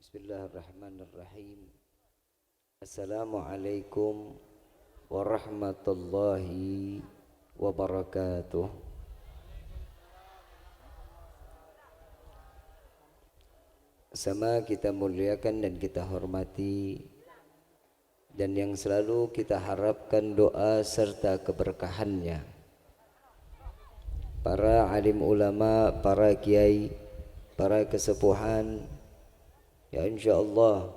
Bismillahirrahmanirrahim. Assalamualaikum warahmatullahi wabarakatuh. Sama kita muliakan dan kita hormati, dan yang selalu kita harapkan doa serta keberkahannya, para alim ulama, para kiai, para kesepuhan. Ya insyaallah,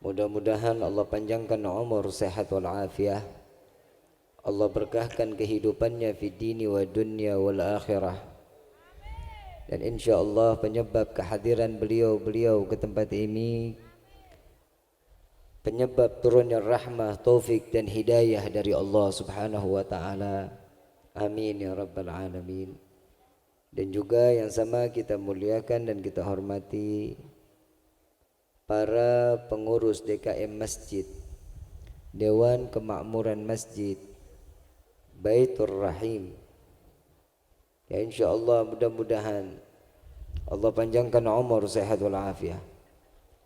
mudah-mudahan Allah panjangkan umur, sehat wal afiah. Allah berkahkan kehidupannya fi dini wa dunya wal akhirah. Dan insyaallah penyebab kehadiran beliau ke tempat ini, penyebab turunnya rahmah, taufik dan hidayah dari Allah Subhanahu wa taala. Amin ya rabbal alamin. Dan juga yang sama kita muliakan dan kita hormati para pengurus DKM Masjid, Dewan Kemakmuran Masjid Baitur Rahim. Ya insyaallah mudah-mudahan Allah panjangkan umur, sehat wal afiah.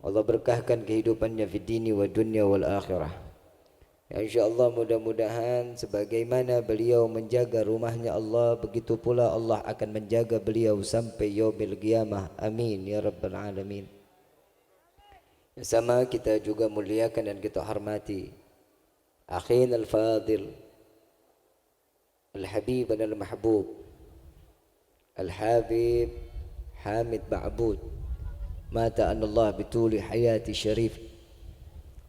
Allah berkahkan kehidupannya fi dini wa dunya wal akhirah. Ya insyaallah mudah-mudahan sebagaimana beliau menjaga rumahnya Allah, begitu pula Allah akan menjaga beliau sampai yaumil qiyamah. Amin ya rabbal alamin. Yang sama kita juga muliakan dan kita hormati akhina al-fadil al-habib al-mahbub Al-Habib Hamid Ba'bud, mata Allah bituli hayati syarif.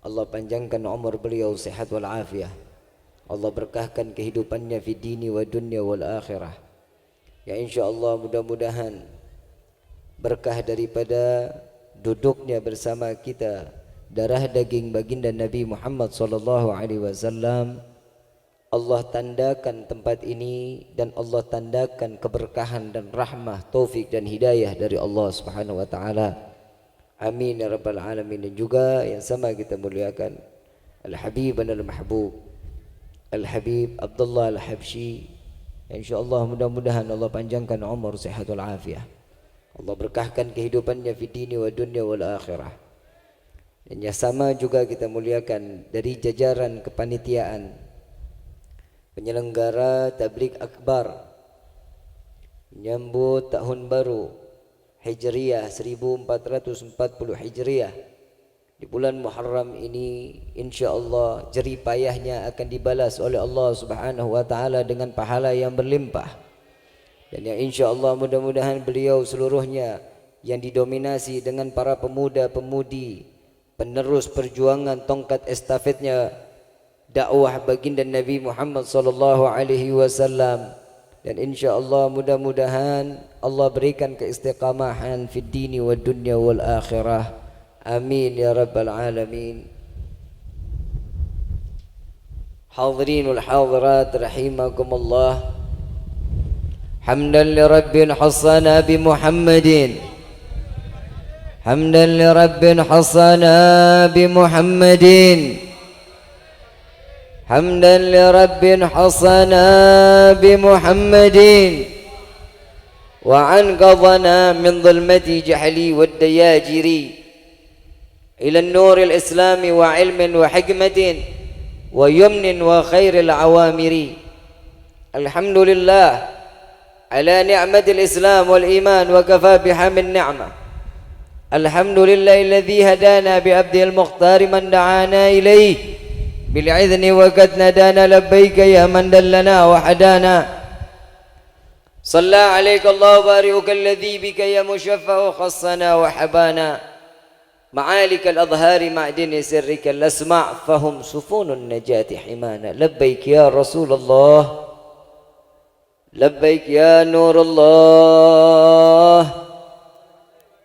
Allah panjangkan umur beliau, sehat wal afiah. Allah berkahkan kehidupannya fi dini wa dunya wal akhirah. Ya insyaallah mudah-mudahan berkah daripada duduknya bersama kita darah daging baginda Nabi Muhammad sallallahu alaihi wasallam, Allah tandakan tempat ini dan Allah tandakan keberkahan dan rahmah, taufik dan hidayah dari Allah Subhanahu wa taala. Amin ya rabbal alamin. Dan juga yang sama kita muliakan Al-Habib al-Mahbub Al-Habib Abdullah Al-Habsyi. Insyaallah mudah-mudahan Allah panjangkan umur, sehat wal afiah. Allah berkahkan kehidupannya fi dini wa dunya wal akhirah. Dan yang sama juga kita muliakan dari jajaran kepanitiaan penyelenggara tabligh akbar menyambut tahun baru Hijriyah 1440 Hijriyah di bulan Muharram ini. Insyaallah jerih payahnya akan dibalas oleh Allah Subhanahu wa taala dengan pahala yang berlimpah. Dan yang insyaallah mudah-mudahan beliau seluruhnya yang didominasi dengan para pemuda-pemudi penerus perjuangan tongkat estafetnya dakwah baginda Nabi Muhammad sallallahu alaihi wasallam. Dan insyaallah mudah-mudahan Allah berikan keistiqamahan fid dini wad dunya wal akhirah. Amin ya rabbal alamin. Hadirin wal hadirat rahimakumullah. Hamdan li rabbil hasana bi Muhammadin. Hamdan li rabbil hasana bi Muhammadin. حمدا لرب حصنا بمحمد وعنقذنا من ظلمة جهل والدياجر إلى النور الإسلام وعلم وحكمة ويمن وخير العوامر. الحمد لله على نعمة الإسلام والإيمان وكفى بها من نعمة. الحمد لله الذي هدانا بعبده المختار من دعانا إليه بالعذن وقد ندانا لبيك يا من دلنا وحدانا. صلى عليك الله بارئك الذي بك يا مشفع خصنا وحبانا. معالك الأظهار معدن سرك الأسماع فهم سفون النجاة حمانا. لبيك يا رسول الله، لبيك يا نور الله،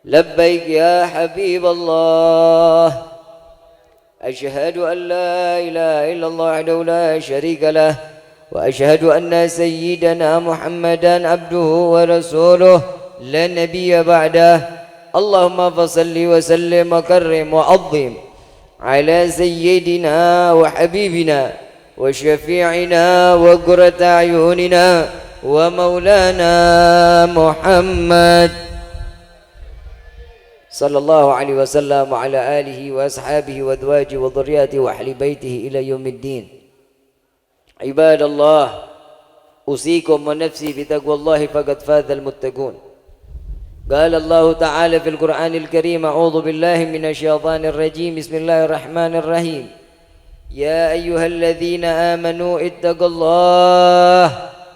لبيك يا حبيب الله. أشهد أن لا إله إلا الله وحده لا شريك له، وأشهد أن سيدنا محمدا عبده ورسوله لا نبي بعده. اللهم فصل وسلم وكرم وعظم على سيدنا وحبيبنا وشفيعنا وقرة أعيننا ومولانا محمد sallallahu alaihi wasallam wa ala alihi wa ashabihi wa azwajihi wa dhurriyyatihi wa ahli baitihi ila yaumiddin. Ibadallah, usikum wa nafsi bi taqwallahi faqad fazal muttaqun. قال الله تعالى في القرآن الكريم أعوذ بالله من الشيطان الرجيم بسم الله الرحمن الرحيم يا أيها الذين آمنوا اتقوا الله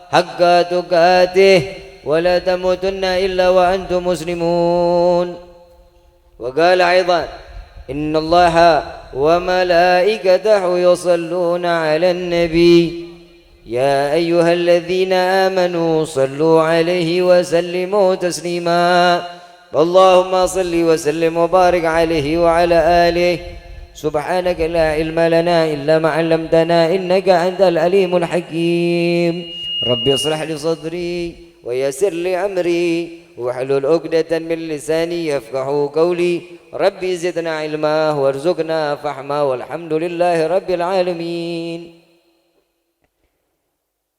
حق تقاته ولا تموتن إلا وأنتم مسلمون. وقال أيضا إن الله وملائكته يصلون على النبي يا أيها الذين آمنوا صلوا عليه وسلموا تسليما. اللهم صل وسلم وبارك عليه وعلى آله. سبحانك لا علم لنا إلا ما علمتنا إنك أنت العليم الحكيم. ربي اصلح لي صدري ويسر لي أمري واحلل عقدة من لساني يفقهوا قولي. ربي زدنا علما وارزقنا فهما والحمد لله رب العالمين.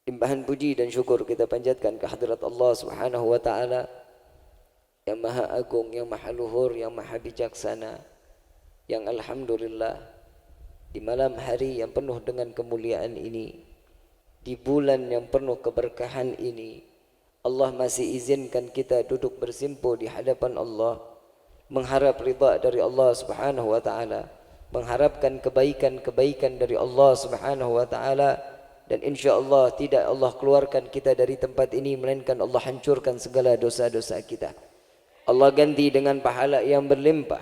Limpahan puji dan syukur kita panjatkan ke hadirat Allah Subhanahu wa taala yang Maha Agung, yang Maha Luhur, yang Maha Bijaksana, yang alhamdulillah di malam hari yang penuh dengan kemuliaan ini, di bulan yang penuh keberkahan ini, Allah masih izinkan kita duduk bersimpuh di hadapan Allah, mengharap ridha dari Allah Subhanahu wa taala, mengharapkan kebaikan-kebaikan dari Allah Subhanahu wa taala. Dan insyaAllah tidak Allah keluarkan kita dari tempat ini, melainkan Allah hancurkan segala dosa-dosa kita. Allah ganti dengan pahala yang berlimpah.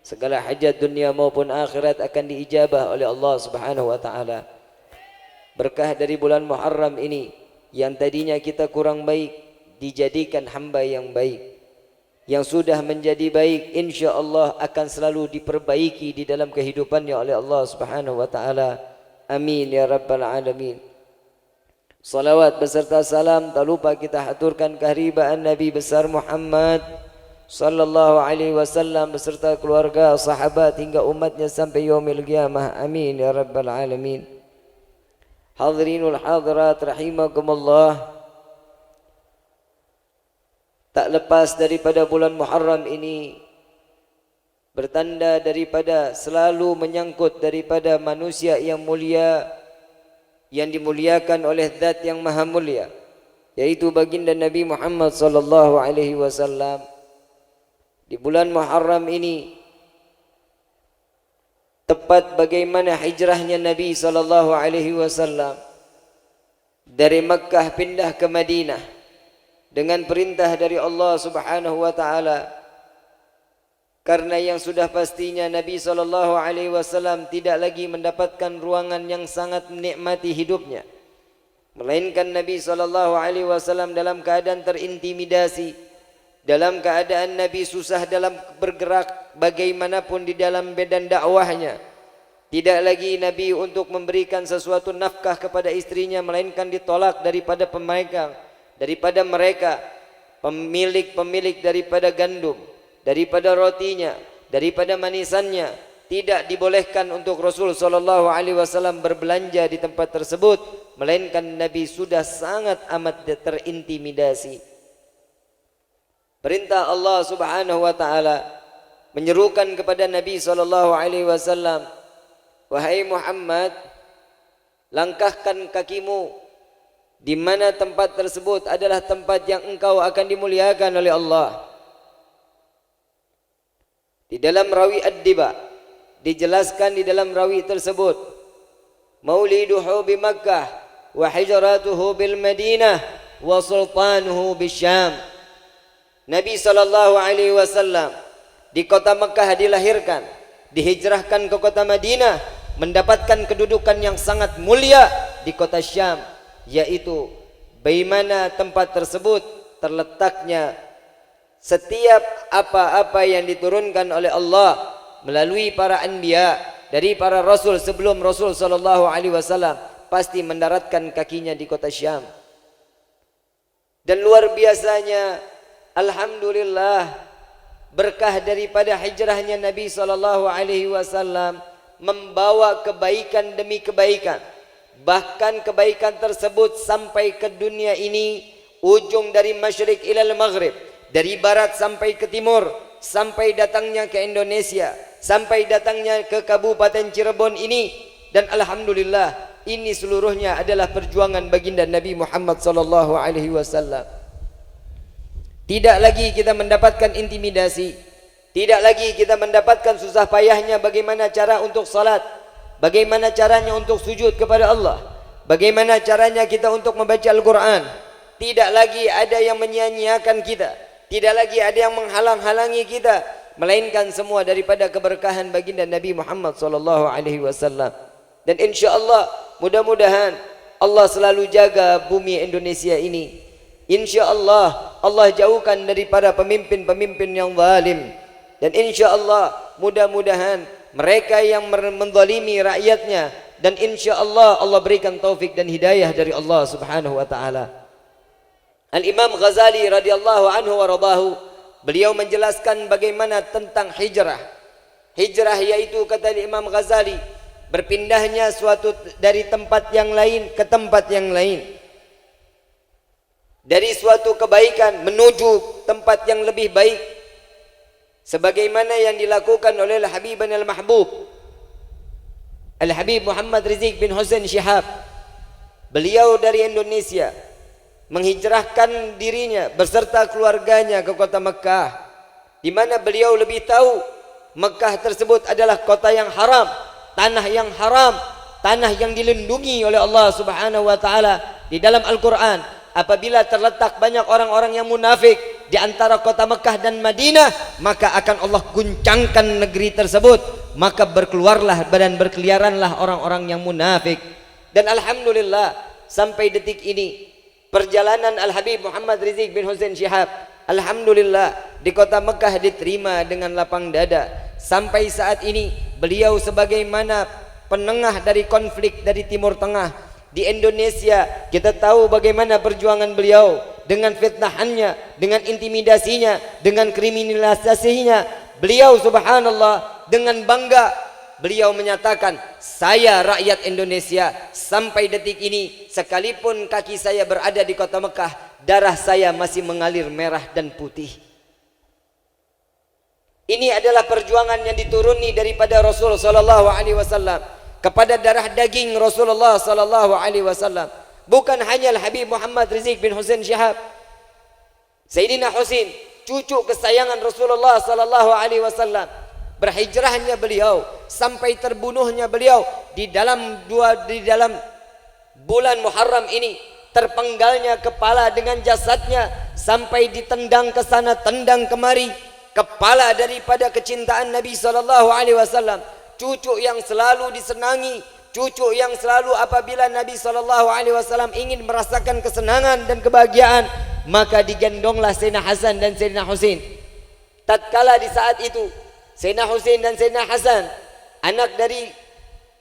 Segala hajat dunia maupun akhirat akan diijabah oleh Allah Subhanahu wa ta'ala. Berkah dari bulan Muharram ini, yang tadinya kita kurang baik, dijadikan hamba yang baik. Yang sudah menjadi baik, insyaAllah akan selalu diperbaiki di dalam kehidupannya oleh Allah Subhanahu wa ta'ala. Amin ya rabbal alamin. Salawat beserta salam tak lupa kita haturkan keharibaan Nabi besar Muhammad sallallahu alaihi wasallam beserta keluarga, sahabat hingga umatnya sampai yaumil qiyamah. Amin ya rabbal alamin. Hadirinul hadirat rahimakumullah. Tak lepas daripada bulan Muharram ini bertanda daripada selalu menyangkut daripada manusia yang mulia, yang dimuliakan oleh zat yang maha mulia, yaitu baginda Nabi Muhammad sallallahu alaihi wasallam. Di bulan Muharram ini tepat bagaimana hijrahnya Nabi sallallahu alaihi wasallam dari Makkah pindah ke Madinah dengan perintah dari Allah Subhanahu wa taala. Karena yang sudah pastinya Nabi SAW tidak lagi mendapatkan ruangan yang sangat menikmati hidupnya, melainkan Nabi SAW dalam keadaan terintimidasi, dalam keadaan Nabi susah dalam bergerak bagaimanapun di dalam medan dakwahnya. Tidak lagi Nabi untuk memberikan sesuatu nafkah kepada istrinya, melainkan ditolak daripada mereka pemilik daripada gandum, daripada rotinya, daripada manisannya. Tidak dibolehkan untuk Rasul sallallahu alaihi wasallam berbelanja di tempat tersebut, melainkan Nabi sudah sangat amat terintimidasi. Perintah Allah Subhanahu wa taala menyerukan kepada Nabi sallallahu alaihi wasallam, wahai Muhammad, langkahkan kakimu di mana tempat tersebut adalah tempat yang engkau akan dimuliakan oleh Allah. Di dalam rawi Ad-Diba dijelaskan di dalam rawi tersebut, mauliduhu bi Makkah wa hijratuhu bil Madinah wa sultanuhu bisyam. Nabi sallallahu alaihi wasallam di kota Makkah dilahirkan, dihijrahkan ke kota Madinah, mendapatkan kedudukan yang sangat mulia di kota Syam, yaitu bagaimana tempat tersebut terletaknya setiap apa-apa yang diturunkan oleh Allah melalui para anbiya, dari para rasul sebelum Rasul sallallahu alaihi wasallam, pasti mendaratkan kakinya di kota Syam. Dan luar biasanya, alhamdulillah, berkah daripada hijrahnya Nabi sallallahu alaihi wasallam membawa kebaikan demi kebaikan. Bahkan kebaikan tersebut sampai ke dunia ini, ujung dari masyrik ilal maghrib, dari barat sampai ke timur, sampai datangnya ke Indonesia, sampai datangnya ke Kabupaten Cirebon ini, dan alhamdulillah ini seluruhnya adalah perjuangan baginda Nabi Muhammad sallallahu alaihi wasallam. Tidak lagi kita mendapatkan intimidasi, tidak lagi kita mendapatkan susah payahnya bagaimana cara untuk salat, bagaimana caranya untuk sujud kepada Allah, bagaimana caranya kita untuk membaca Al-Quran. Tidak lagi ada yang menyia-nyiakan kita, tidak lagi ada yang menghalang-halangi kita, melainkan semua daripada keberkahan baginda Nabi Muhammad sallallahu alaihi wasallam. Dan insyaallah mudah-mudahan Allah selalu jaga bumi Indonesia ini. Insyaallah Allah jauhkan daripada pemimpin-pemimpin yang zalim. Dan insyaallah mudah-mudahan mereka yang menzalimi rakyatnya, dan insyaallah Allah berikan taufik dan hidayah dari Allah Subhanahu wa taala. Al-Imam Ghazali radhiyallahu anhu wa radahu, beliau menjelaskan bagaimana tentang hijrah. Hijrah yaitu, kata Imam Ghazali, berpindahnya suatu dari tempat yang lain ke tempat yang lain, dari suatu kebaikan menuju tempat yang lebih baik, sebagaimana yang dilakukan oleh Al-Habibana Al-Mahbub Al-Habib Muhammad Rizik bin Hussein Shihab. Beliau dari Indonesia menghijrahkan dirinya beserta keluarganya ke kota Mekah, di mana beliau lebih tahu Mekah tersebut adalah kota yang haram, tanah yang haram, tanah yang dilindungi oleh Allah Subhanahu wa taala. Di dalam Al-Qur'an, apabila terletak banyak orang-orang yang munafik di antara kota Mekah dan Madinah, maka akan Allah guncangkan negeri tersebut, maka berkeluarlah dan berkeliaranlah orang-orang yang munafik. Dan alhamdulillah sampai detik ini perjalanan Al-Habib Muhammad Rizik bin Hussein Shihab, alhamdulillah di kota Mekah diterima dengan lapang dada. Sampai saat ini beliau sebagaimana penengah dari konflik dari Timur Tengah. Di Indonesia kita tahu bagaimana perjuangan beliau dengan fitnahannya, dengan intimidasinya, dengan kriminalisasinya. Beliau subhanallah dengan bangga beliau menyatakan, saya rakyat Indonesia sampai detik ini, sekalipun kaki saya berada di kota Mekah, darah saya masih mengalir merah dan putih. Ini adalah perjuangan yang dituruni daripada Rasul sallallahu alaihi wasallam kepada darah daging Rasulullah sallallahu alaihi wasallam. Bukan hanya Al-Habib Muhammad Rizik bin Hussein Shihab, Sayyidina Husain, cucu kesayangan Rasulullah sallallahu alaihi wasallam, berhijrahnya beliau sampai terbunuhnya beliau di dalam bulan Muharram ini, terpenggalnya kepala dengan jasadnya sampai ditendang ke sana tendang kemari, kepala daripada kecintaan Nabi sallallahu alaihi wasallam, cucu yang selalu disenangi, cucu yang selalu apabila Nabi sallallahu alaihi wasallam ingin merasakan kesenangan dan kebahagiaan, maka digendonglah Sayyidina Hasan dan Sayyidina Husain. Tatkala di saat itu Sayyidina Husain dan Sayyidina Hasan, anak dari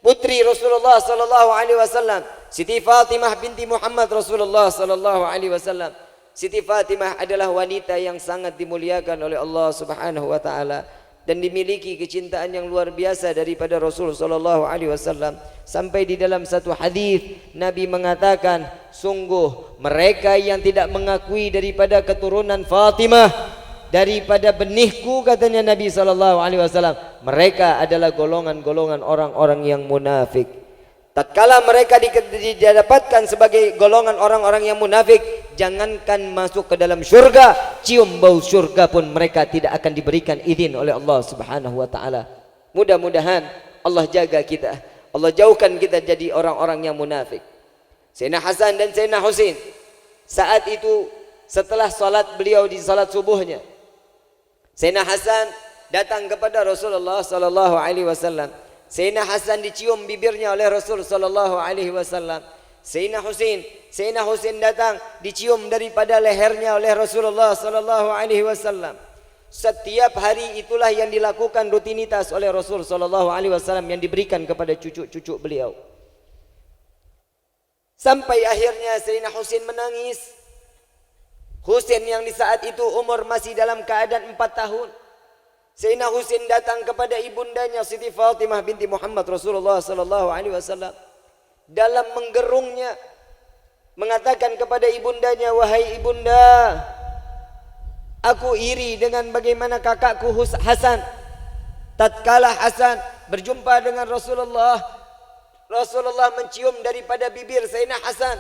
putri Rasulullah sallallahu alaihi wasallam, Siti Fatimah binti Muhammad Rasulullah sallallahu alaihi wasallam. Siti Fatimah adalah wanita yang sangat dimuliakan oleh Allah Subhanahu wa taala dan dimiliki kecintaan yang luar biasa daripada Rasul sallallahu alaihi wasallam. Sampai di dalam satu hadis Nabi mengatakan, sungguh mereka yang tidak mengakui daripada keturunan Fatimah, daripada benihku, katanya Nabi sallallahu alaihi wasallam, mereka adalah golongan-golongan orang-orang yang munafik. Tatkala mereka didapatkan sebagai golongan orang-orang yang munafik, jangankan masuk ke dalam syurga, cium bau syurga pun mereka tidak akan diberikan izin oleh Allah Subhanahu wa taala. Mudah-mudahan Allah jaga kita, Allah jauhkan kita jadi orang-orang yang munafik. Sayyidina Hasan dan Sayyidina Husain, saat itu setelah salat beliau di salat subuhnya, Sayyidina Hasan datang kepada Rasulullah sallallahu alaihi wasallam. Sayyidina Hasan dicium bibirnya oleh Rasul sallallahu alaihi wasallam. Sayyidina Husain datang dicium daripada lehernya oleh Rasulullah sallallahu alaihi wasallam. Setiap hari itulah yang dilakukan rutinitas oleh Rasul sallallahu alaihi wasallam yang diberikan kepada cucu-cucu beliau. Sampai akhirnya Sayyidina Husain menangis. Husain yang di saat itu umur masih dalam keadaan 4 tahun. Sayyidina Husain datang kepada ibundanya Siti Fatimah binti Muhammad Rasulullah sallallahu alaihi wasallam, dalam menggerungnya mengatakan kepada ibundanya, wahai ibunda, Aku iri dengan bagaimana kakakku Hasan. Tatkala Hasan berjumpa dengan Rasulullah, Rasulullah mencium daripada bibir Sayyidina Hasan,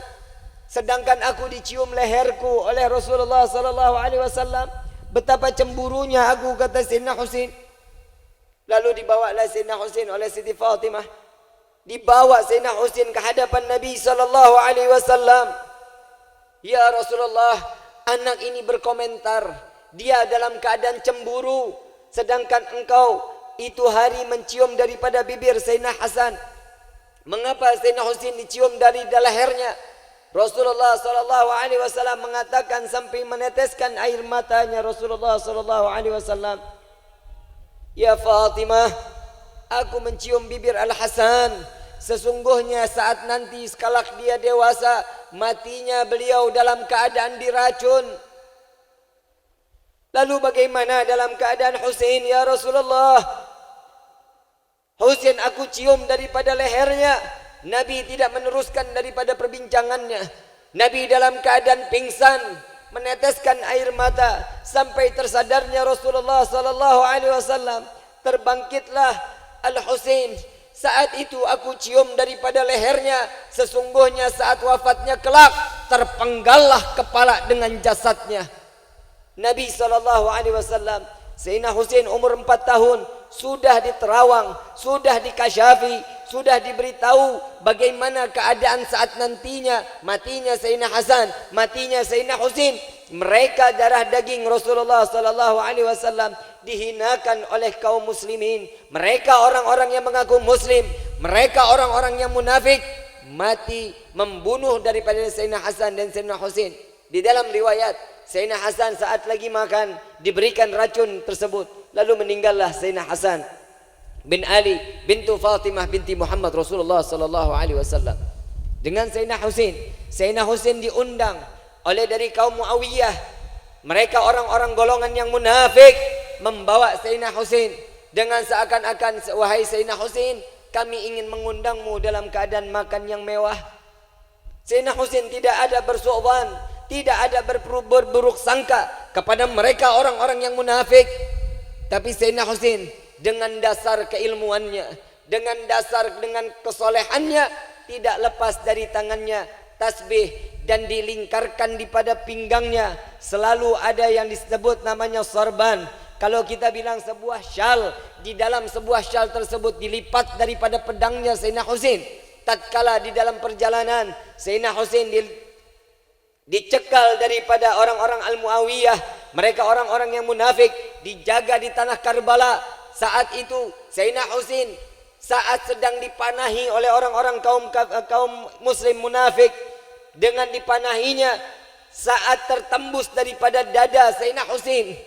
sedangkan aku dicium leherku oleh Rasulullah sallallahu alaihi wasallam. Betapa cemburunya aku, kata Sayyidina Husain. Lalu dibawalah Sayyidina Husain oleh Siti Fatimah. Dibawa Sayyidina Husain ke hadapan Nabi sallallahu alaihi wasallam. Ya Rasulullah, anak ini berkomentar, dia dalam keadaan cemburu, sedangkan engkau itu hari mencium daripada bibir Sayyidina Hasan. Mengapa Sayyidina Husain dicium dari lehernya? Rasulullah sallallahu alaihi wasallam mengatakan sampai meneteskan air matanya Rasulullah sallallahu alaihi wasallam, ya Fatimah, aku mencium bibir Al-Hasan. Sesungguhnya saat nanti sekalak dia dewasa, matinya beliau dalam keadaan diracun. Lalu bagaimana dalam keadaan Husain ya Rasulullah? Husain aku cium daripada lehernya. Nabi tidak meneruskan daripada perbincangannya. Nabi dalam keadaan pingsan, meneteskan air mata sampai tersadarnya Rasulullah sallallahu alaihi wasallam. Terbangkitlah Al-Husain. Saat itu aku cium daripada lehernya. Sesungguhnya saat wafatnya kelak, terpenggallah kepala dengan jasadnya. Nabi sallallahu alaihi wasallam, Sayyidina Husain umur 4 tahun, sudah diterawang, sudah dikasyafi, sudah diberitahu bagaimana keadaan saat nantinya matinya Sayyidina Hasan, matinya Sayyidina Husain. Mereka darah daging Rasulullah sallallahu alaihi wasallam dihinakan oleh kaum muslimin. Mereka orang-orang yang mengaku muslim, mereka orang-orang yang munafik, mati membunuh daripada Sayyidina Hasan dan Sayyidina Husain. Di dalam riwayat, Sayyidina Hasan saat lagi makan diberikan racun tersebut, lalu meninggallah Sayyidina Hasan bin Ali bintu Fatimah binti Muhammad Rasulullah sallallahu alaihi wasallam. Dengan Sayyidina Husain, Sayyidina Husain diundang oleh dari kaum Muawiyah. Mereka orang-orang golongan yang munafik membawa Sayyidina Husain dengan seakan-akan, wahai Sayyidina Husain, kami ingin mengundangmu dalam keadaan makan yang mewah. Sayyidina Husain tidak ada bersu'ban, tidak ada berburuk sangka kepada mereka orang-orang yang munafik. Tapi Sayyidina Husain dengan dasar keilmuannya, dengan kesolehannya, tidak lepas dari tangannya tasbih dan dilingkarkan di pada pinggangnya selalu ada yang disebut namanya sorban. Kalau kita bilang sebuah syal, di dalam sebuah syal tersebut dilipat daripada pedangnya Sayyidina Husain. Tatkala di dalam perjalanan Sayyidina Husain dicekal daripada orang-orang Al-Muawiyah, mereka orang-orang yang munafik, dijaga di tanah Karbala. Saat itu Sayyidina Husain saat sedang dipanahi oleh orang-orang kaum muslim munafik. Dengan dipanahinya, saat tertembus daripada dada Sayyidina Husain,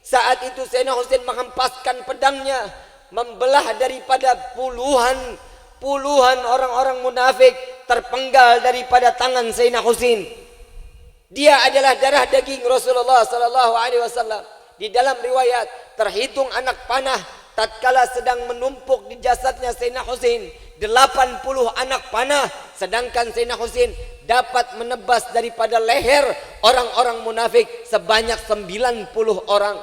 saat itu Sayyidina Husain menghempaskan pedangnya, membelah daripada puluhan orang-orang munafik, terpenggal daripada tangan Sayyidina Husain. Dia adalah darah daging Rasulullah sallallahu alaihi wasallam. Di dalam riwayat terhitung anak panah tatkala sedang menumpuk di jasadnya Sayyidina Husain 80 anak panah, sedangkan Sayyidina Husain dapat menebas daripada leher orang-orang munafik sebanyak 90 orang.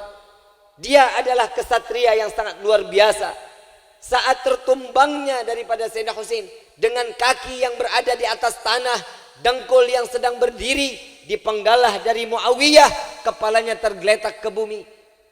Dia adalah kesatria yang sangat luar biasa. Saat tertumbangnya daripada Sayyidina Husain dengan kaki yang berada di atas tanah, dengkul yang sedang berdiri, dipenggalah dari Muawiyah, kepalanya tergeletak ke bumi.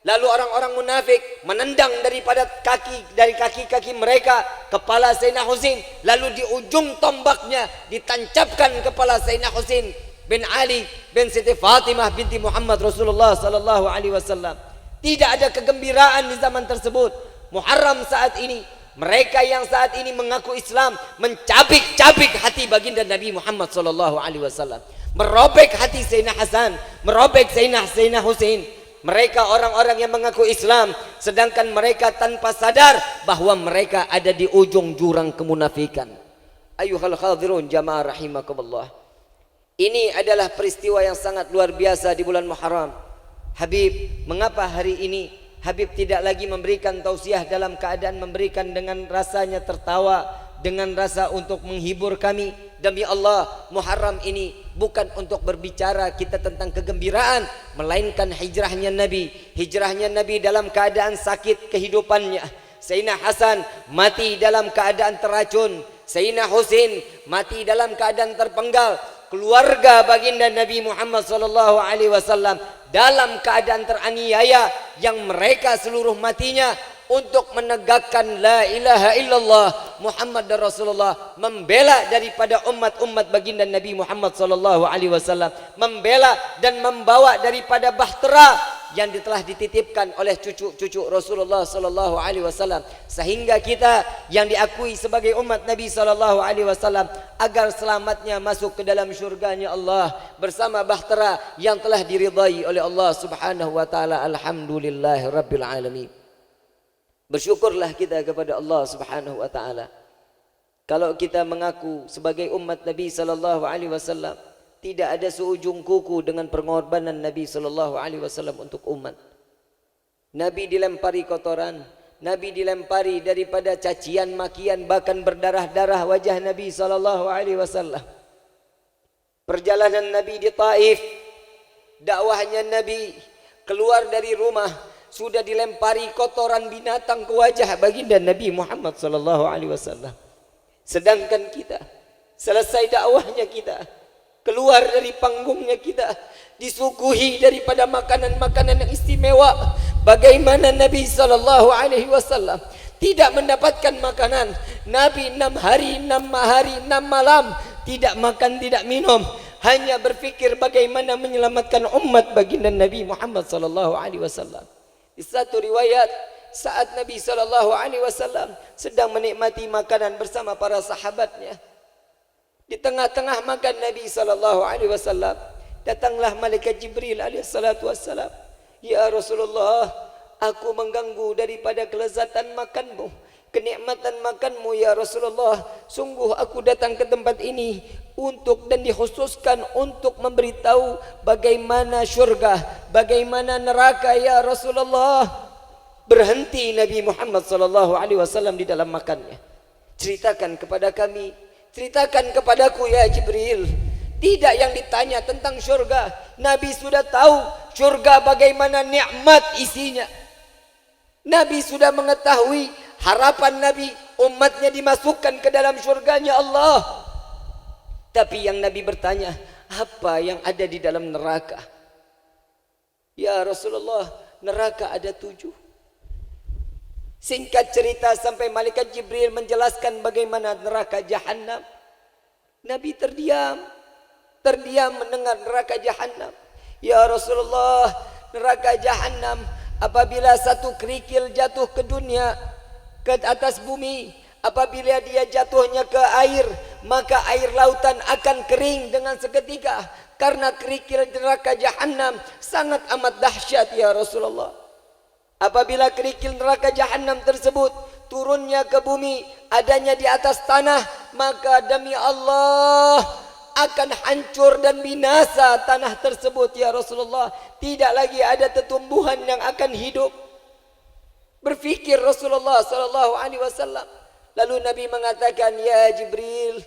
Lalu orang-orang munafik menendang daripada kaki mereka kepala Sayyidina Husain. Lalu di ujung tombaknya ditancapkan kepala Sayyidina Husain bin Ali bin Siti Fatimah binti Muhammad Rasulullah sallallahu alaihi wasallam. Tidak ada kegembiraan di zaman tersebut. Muharram saat ini, mereka yang saat ini mengaku Islam mencabik-cabik hati baginda Nabi Muhammad sallallahu alaihi wasallam, merobek hati Sayyidina Hasan, merobek Sayyidina Husain. Mereka orang-orang yang mengaku Islam, sedangkan mereka tanpa sadar bahwa mereka ada di ujung jurang kemunafikan. Ayuhal khadirun jamaah rahimakumullah. Ini adalah peristiwa yang sangat luar biasa di bulan Muharram. Habib, mengapa hari ini Habib tidak lagi memberikan tausiah dalam keadaan memberikan dengan rasanya tertawa, dengan rasa untuk menghibur kami Demi Allah, Muharram ini bukan untuk berbicara kita tentang kegembiraan, melainkan hijrahnya Nabi. Hijrahnya Nabi dalam keadaan sakit kehidupannya. Sayyidina Hasan mati dalam keadaan terracun. Sayyidina Husain mati dalam keadaan terpenggal. Keluarga baginda Nabi Muhammad sallallahu alaihi wasallam dalam keadaan teraniaya, yang mereka seluruh matinya untuk menegakkan la ilaha illallah Muhammad Rasulullah, membela daripada umat-umat baginda Nabi Muhammad sallallahu alaihi wasallam, membela dan membawa daripada bahtera yang telah dititipkan oleh cucu-cucu Rasulullah sallallahu alaihi wasallam, sehingga kita yang diakui sebagai umat Nabi sallallahu alaihi wasallam agar selamatnya masuk ke dalam syurganya Allah bersama bahtera yang telah diridai oleh Allah Subhanahu wa taala. Alhamdulillahirabbil alamin. Bersyukurlah kita kepada Allah Subhanahu wa taala. Kalau kita mengaku sebagai umat Nabi sallallahu alaihi wasallam, tidak ada seujung kuku dengan pengorbanan Nabi sallallahu alaihi wasallam untuk umat. Nabi dilempari kotoran, Nabi dilempari daripada cacian, makian, bahkan berdarah-darah wajah Nabi sallallahu alaihi wasallam. Perjalanan Nabi di Taif, dakwahnya Nabi keluar dari rumah, sudah dilempari kotoran binatang ke wajah baginda Nabi Muhammad sallallahu alaihi wasallam. Sedangkan kita selesai dakwahnya, kita keluar dari panggungnya, kita disuguhi daripada makanan-makanan yang istimewa. Bagaimana Nabi sallallahu alaihi wasallam tidak mendapatkan makanan? Nabi 6 hari 6 malam tidak makan, tidak minum, hanya berfikir bagaimana menyelamatkan umat baginda Nabi Muhammad sallallahu alaihi wasallam. Di satu riwayat, saat Nabi sallallahu alaihi wasallam sedang menikmati makanan bersama para sahabatnya, di tengah-tengah makan Nabi sallallahu alaihi wasallam, datanglah malaikat Jibril alaihi salatu wassalam. Ya Rasulullah, aku mengganggu daripada kelezatan makanmu, kenikmatan makanmu ya Rasulullah. Sungguh aku datang ke tempat ini untuk dan dikhususkan untuk memberitahu bagaimana syurga, bagaimana neraka ya Rasulullah. Berhenti Nabi Muhammad sallallahu alaihi wasallam di dalam makannya. Ceritakan kepada kami, ceritakan kepadaku ya Jibril. Tidak yang ditanya tentang syurga, Nabi sudah tahu syurga bagaimana nikmat isinya. Nabi sudah mengetahui harapan Nabi umatnya dimasukkan ke dalam syurganya Allah. Tapi yang Nabi bertanya, apa yang ada di dalam neraka? Ya Rasulullah, neraka ada 7. Singkat cerita, sampai malaikat Jibril menjelaskan bagaimana neraka Jahannam, Nabi terdiam mendengar neraka Jahannam. Ya Rasulullah, neraka Jahannam apabila satu kerikil jatuh ke dunia, ke atas bumi, apabila dia jatuhnya ke air, maka air lautan akan kering dengan seketika. Karena kerikil neraka Jahannam sangat amat dahsyat ya Rasulullah. Apabila kerikil neraka Jahannam tersebut turunnya ke bumi, adanya di atas tanah, maka demi Allah akan hancur dan binasa tanah tersebut ya Rasulullah. Tidak lagi ada tumbuhan yang akan hidup. Berfikir Rasulullah sallallahu alaihi wasallam. Lalu Nabi mengatakan, ya Jibril,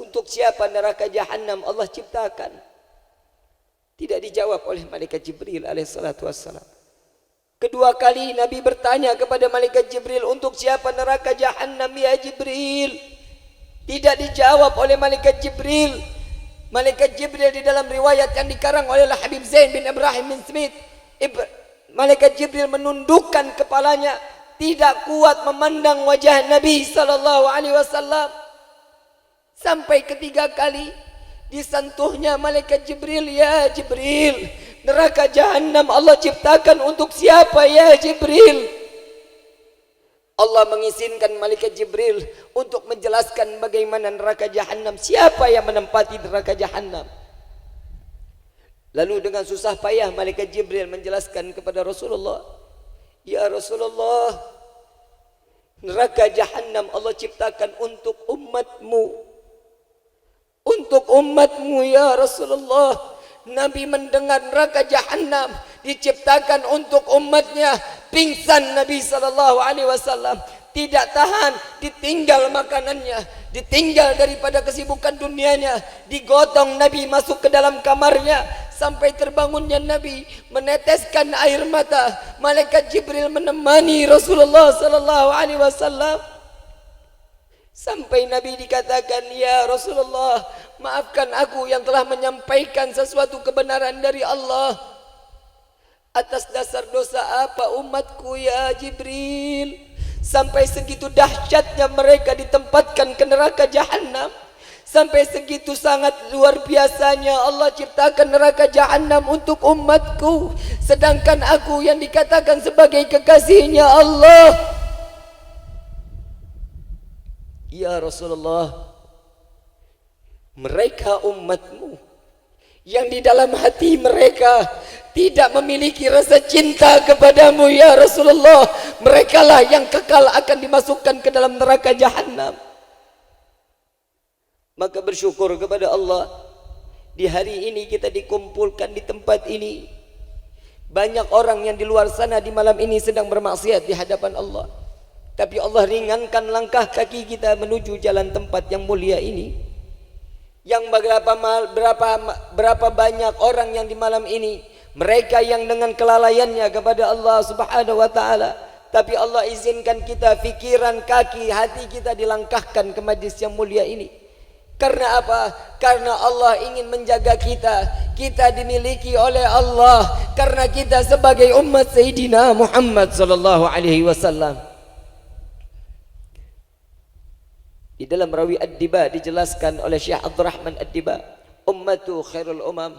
untuk siapa neraka Jahannam Allah ciptakan? Tidak dijawab oleh malaikat Jibril alaihissalatu wassalam. Kedua kali Nabi bertanya kepada malaikat Jibril, untuk siapa neraka Jahannam ya Jibril? Tidak dijawab oleh malaikat Jibril. Malaikat Jibril di dalam riwayat yang dikarang oleh Habib Zain bin Ibrahim bin Smith, malaikat Jibril menundukkan kepalanya, tidak kuat memandang wajah Nabi sallallahu alaihi wasallam. Sampai ketiga kali disentuhnya malaikat Jibril, ya Jibril, neraka Jahannam Allah ciptakan untuk siapa ya Jibril? Allah mengizinkan malaikat Jibril untuk menjelaskan bagaimana neraka Jahannam, siapa yang menempati neraka Jahannam. Lalu dengan susah payah malaikat Jibril menjelaskan kepada Rasulullah, ya Rasulullah, neraka Jahannam Allah ciptakan untuk umatmu. Untuk umatmu ya Rasulullah. Nabi mendengar neraka Jahannam diciptakan untuk umatnya, pingsan Nabi sallallahu alaihi wasallam. tidak tahan, ditinggal makanannya, ditinggal daripada kesibukan dunianya, digotong Nabi masuk ke dalam kamarnya, sampai terbangunnya Nabi meneteskan air mata. Malaikat Jibril menemani Rasulullah sallallahu alaihi wasallam sampai Nabi dikatakan, "Ya Rasulullah, maafkan aku yang telah menyampaikan sesuatu kebenaran dari Allah. Atas dasar dosa apa umatku ya Jibril? Sampai segitu dahsyatnya mereka ditempatkan ke neraka jahanam. Sampai segitu sangat luar biasanya Allah ciptakan neraka jahanam untuk umatku, sedangkan aku yang dikatakan sebagai kekasihnya Allah." Ya Rasulullah, mereka umatmu yang di dalam hati mereka tidak memiliki rasa cinta kepadamu ya Rasulullah, merekalah yang kekal akan dimasukkan ke dalam neraka jahanam. Maka bersyukur kepada Allah, di hari ini kita dikumpulkan di tempat ini. Banyak orang yang di luar sana di malam ini sedang bermaksiat di hadapan Allah, tapi Allah ringankan langkah kaki kita menuju jalan tempat yang mulia ini. Yang berapa banyak orang yang di malam ini, mereka yang dengan kelalaiannya kepada Allah Subhanahu wa taala, tapi Allah izinkan kita fikiran, kaki, hati kita dilangkahkan ke majlis yang mulia ini. Karena apa? Karena Allah ingin menjaga kita. Kita dimiliki oleh Allah karena kita sebagai umat Sayyidina Muhammad sallallahu alaihi wasallam. Di dalam Rawi Ad-Diba dijelaskan oleh Syekh Abdul Rahman Ad-Diba, ummatu khairul umam,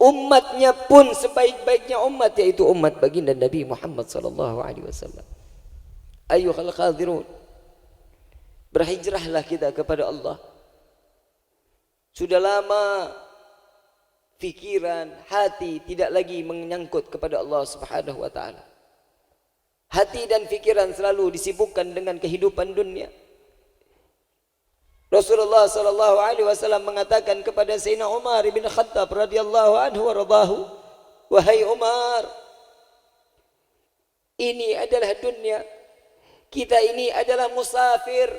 umatnya pun sebaik-baiknya umat, yaitu umat baginda Nabi Muhammad sallallahu alaihi wasallam. Ayyuhal qadirun, berhijrahlah kita kepada Allah. Sudah lama fikiran, hati tidak lagi menyangkut kepada Allah Subhanahu wa taala. Hati dan fikiran selalu disibukkan dengan kehidupan dunia. Rasulullah sallallahu alaihi wasallam mengatakan kepada Sayyidina Umar bin Khattab radhiyallahu anhu wa radahu, "Wahai Umar, ini adalah dunia. Kita ini adalah musafir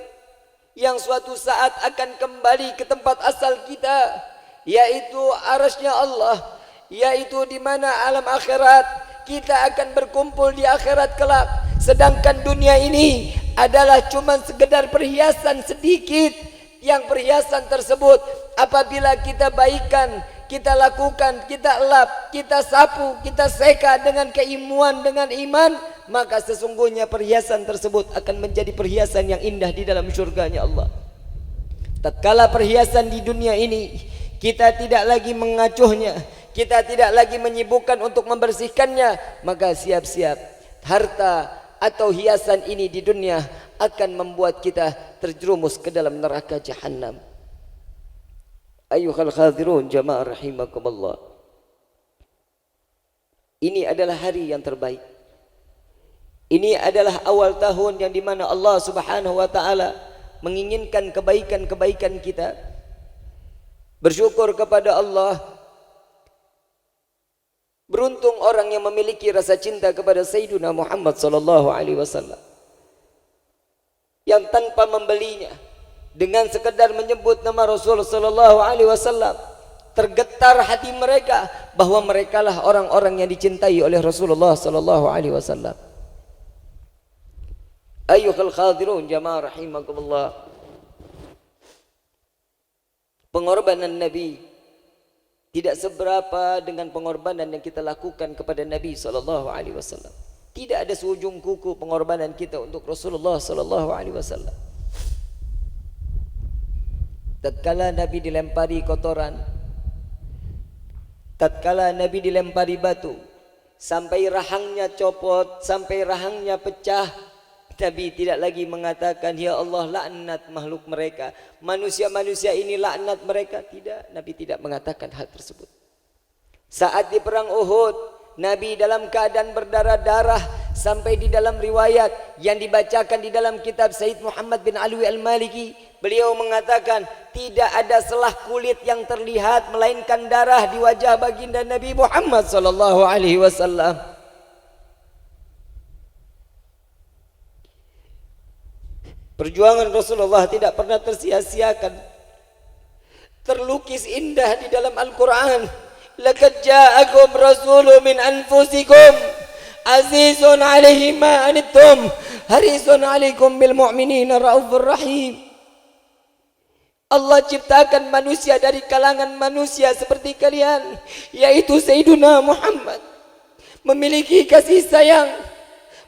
yang suatu saat akan kembali ke tempat asal kita, yaitu arasy-Nya Allah, yaitu di mana alam akhirat. Kita akan berkumpul di akhirat kelak. Sedangkan dunia ini adalah cuma sekedar perhiasan sedikit. Yang perhiasan tersebut apabila kita baikan, kita lakukan, kita elap, kita sapu, kita seka dengan keimuan, dengan iman, maka sesungguhnya perhiasan tersebut akan menjadi perhiasan yang indah di dalam syurganya Allah. Tatkala perhiasan di dunia ini kita tidak lagi mengacuhnya, kita tidak lagi menyibukkan untuk membersihkannya, maka siap-siap harta atau hiasan ini di dunia akan membuat kita terjerumus ke dalam neraka jahanam. Ayyuhal khadirun jamaah rahimakumullah, ini adalah hari yang terbaik. Ini adalah awal tahun yang dimana Allah Subhanahu wa ta'ala menginginkan kebaikan-kebaikan kita. Bersyukur kepada Allah. Beruntung orang yang memiliki rasa cinta kepada Sayyidina Muhammad sallallahu alaihi wasallam, yang tanpa membelinya, dengan sekedar menyebut nama Rasul sallallahu alaihi wasallam, tergetar hati mereka bahwa merekalah orang-orang yang dicintai oleh Rasulullah sallallahu alaihi wasallam. Ayyuhal khadirun jamaah rahimakumullah, pengorbanan Nabi tidak seberapa dengan pengorbanan yang kita lakukan kepada Nabi sallallahu alaihi wasallam. Tidak ada seujung kuku pengorbanan kita untuk Rasulullah sallallahu alaihi wasallam. Tatkala Nabi dilempari kotoran, tatkala Nabi dilempari batu, sampai rahangnya copot, sampai rahangnya pecah, Nabi tidak lagi mengatakan, "Ya Allah, laknat makhluk mereka, manusia-manusia ini laknat mereka." Tidak, Nabi tidak mengatakan hal tersebut. Saat di perang Uhud, Nabi dalam keadaan berdarah-darah, sampai di dalam riwayat yang dibacakan di dalam kitab Sayyid Muhammad bin Alwi Al-Maliki, beliau mengatakan tidak ada selah kulit yang terlihat melainkan darah di wajah baginda Nabi Muhammad sallallahu alaihi wasallam. Perjuangan Rasulullah tidak pernah tersia-siakan. Terlukis indah di dalam Al-Quran. Laqad ja'akum rasulun min anfusikum azizun 'alaihi ma anittum harisun 'alaikum bil mu'minina raufur rahim. Allah ciptakan manusia dari kalangan manusia seperti kalian, yaitu Sayyiduna Muhammad, memiliki kasih sayang.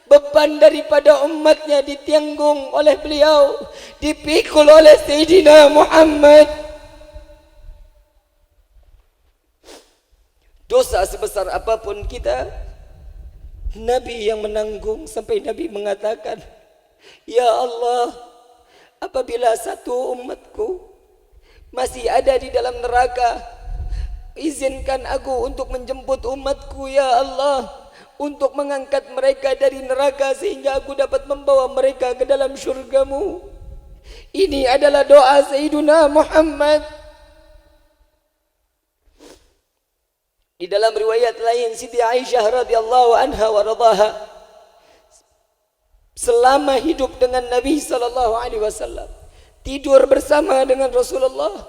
Beban daripada umatnya ditanggung oleh beliau, dipikul oleh Sayyidina Muhammad. Dosa sebesar apapun kita, Nabi yang menanggung, sampai Nabi mengatakan, ya Allah, apabila satu umatku masih ada di dalam neraka, izinkan aku untuk menjemput umatku ya Allah, untuk mengangkat mereka dari neraka sehingga aku dapat membawa mereka ke dalam syurgamu. Ini adalah doa Sayyiduna Muhammad. Di dalam riwayat lain, Siti Aisyah radhiyallahu anha wa radhaha, selama hidup dengan Nabi sallallahu alaihi wasallam, tidur bersama dengan Rasulullah,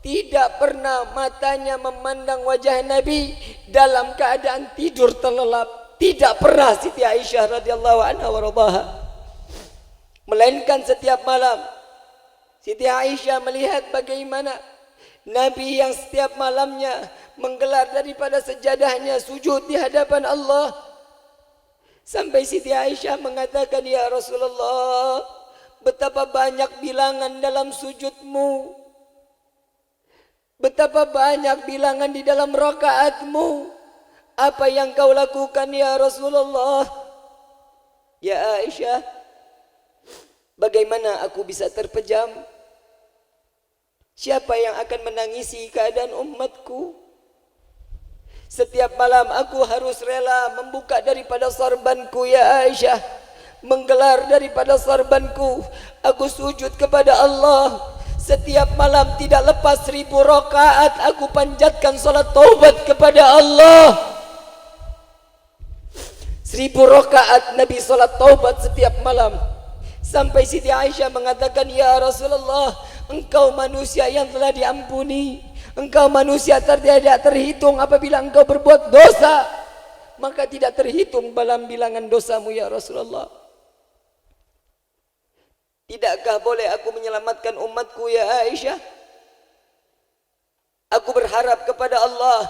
tidak pernah matanya memandang wajah Nabi dalam keadaan tidur terlelap. Tidak pernah Siti Aisyah radhiyallahu anha wa radhaha. Melainkan setiap malam Siti Aisyah melihat bagaimana Nabi yang setiap malamnya menggelar daripada sejadahnya sujud di hadapan Allah. Sampai Siti Aisyah mengatakan, ya Rasulullah, betapa banyak bilangan dalam sujudmu, betapa banyak bilangan di dalam rakaatmu. Apa yang kau lakukan ya Rasulullah? Ya Aisyah, bagaimana aku bisa terpejam? Siapa yang akan menangisi keadaan umatku? Setiap malam aku harus rela membuka daripada sorbanku ya Aisyah, menggelar daripada sorbanku, aku sujud kepada Allah. Setiap malam tidak lepas 1000 rakaat aku panjatkan salat taubat kepada Allah. 1000 rakaat Nabi salat taubat setiap malam. Sampai Siti Aisyah mengatakan, ya Rasulullah, engkau manusia yang telah diampuni, engkau manusia tidak terhitung. Apabila engkau berbuat dosa, maka tidak terhitung dalam bilangan dosamu ya Rasulullah. Tidakkah boleh aku menyelamatkan umatku ya Aisyah? Aku berharap kepada Allah,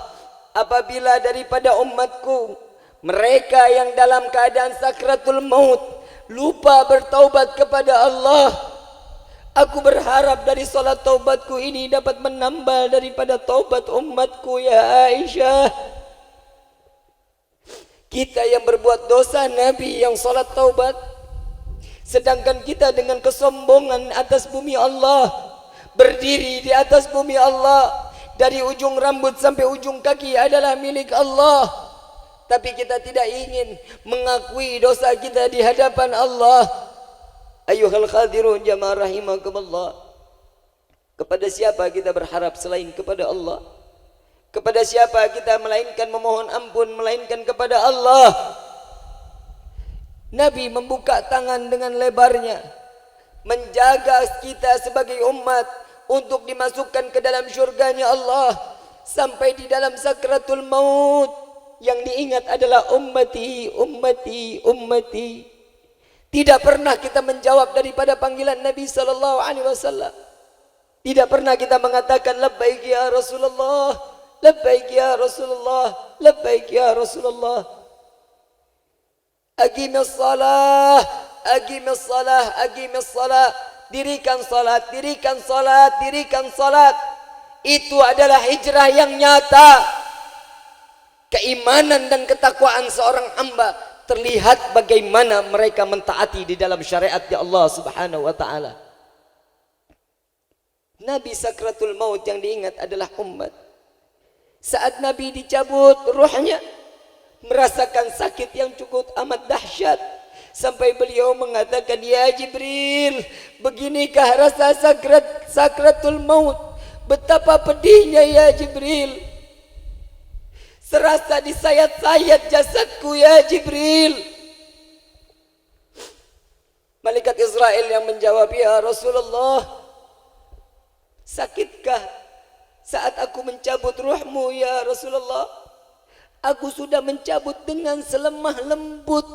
apabila daripada umatku mereka yang dalam keadaan sakratul maut lupa bertaubat kepada Allah, aku berharap dari salat taubatku ini dapat menambal daripada taubat umatku ya Aisyah. Kita yang berbuat dosa, Nabi yang salat taubat, sedangkan kita dengan kesombongan atas bumi Allah, berdiri di atas bumi Allah, dari ujung rambut sampai ujung kaki adalah milik Allah. Tapi kita tidak ingin mengakui dosa kita di hadapan Allah. Ayyuhal khadirun jamaah rahimakumullah. Kepada siapa kita berharap selain kepada Allah? Kepada siapa kita melainkan memohon ampun melainkan kepada Allah? Nabi membuka tangan dengan lebarnya, menjaga kita sebagai umat untuk dimasukkan ke dalam syurganya Allah. Sampai di dalam sakratul maut, yang diingat adalah ummati, ummati, ummati. Tidak pernah kita menjawab daripada panggilan Nabi sallallahu alaihi wasallam. Tidak pernah kita mengatakan labbaik ya Rasulullah, labbaik ya Rasulullah, labbaik ya Rasulullah. Aqimis salah, aqimis salah, aqimis salah. Dirikan salat, dirikan salat, dirikan salat. Itu adalah hijrah yang nyata. Keimanan dan ketakwaan seorang hamba terlihat bagaimana mereka mentaati di dalam syariat Allah Subhanahu wa taala. Nabi sakratul maut yang diingat adalah umat. Saat Nabi dicabut ruhnya, merasakan sakit yang cukup amat dahsyat, sampai beliau mengatakan, ya Jibril, beginikah rasa sakratul maut? Betapa pedihnya ya Jibril. Serasa disayat-sayat jasadku ya Jibril. malaikat Israel yang menjawab, ya Rasulullah, sakitkah saat aku mencabut ruhmu ya Rasulullah? Aku sudah mencabut dengan selemah lembut,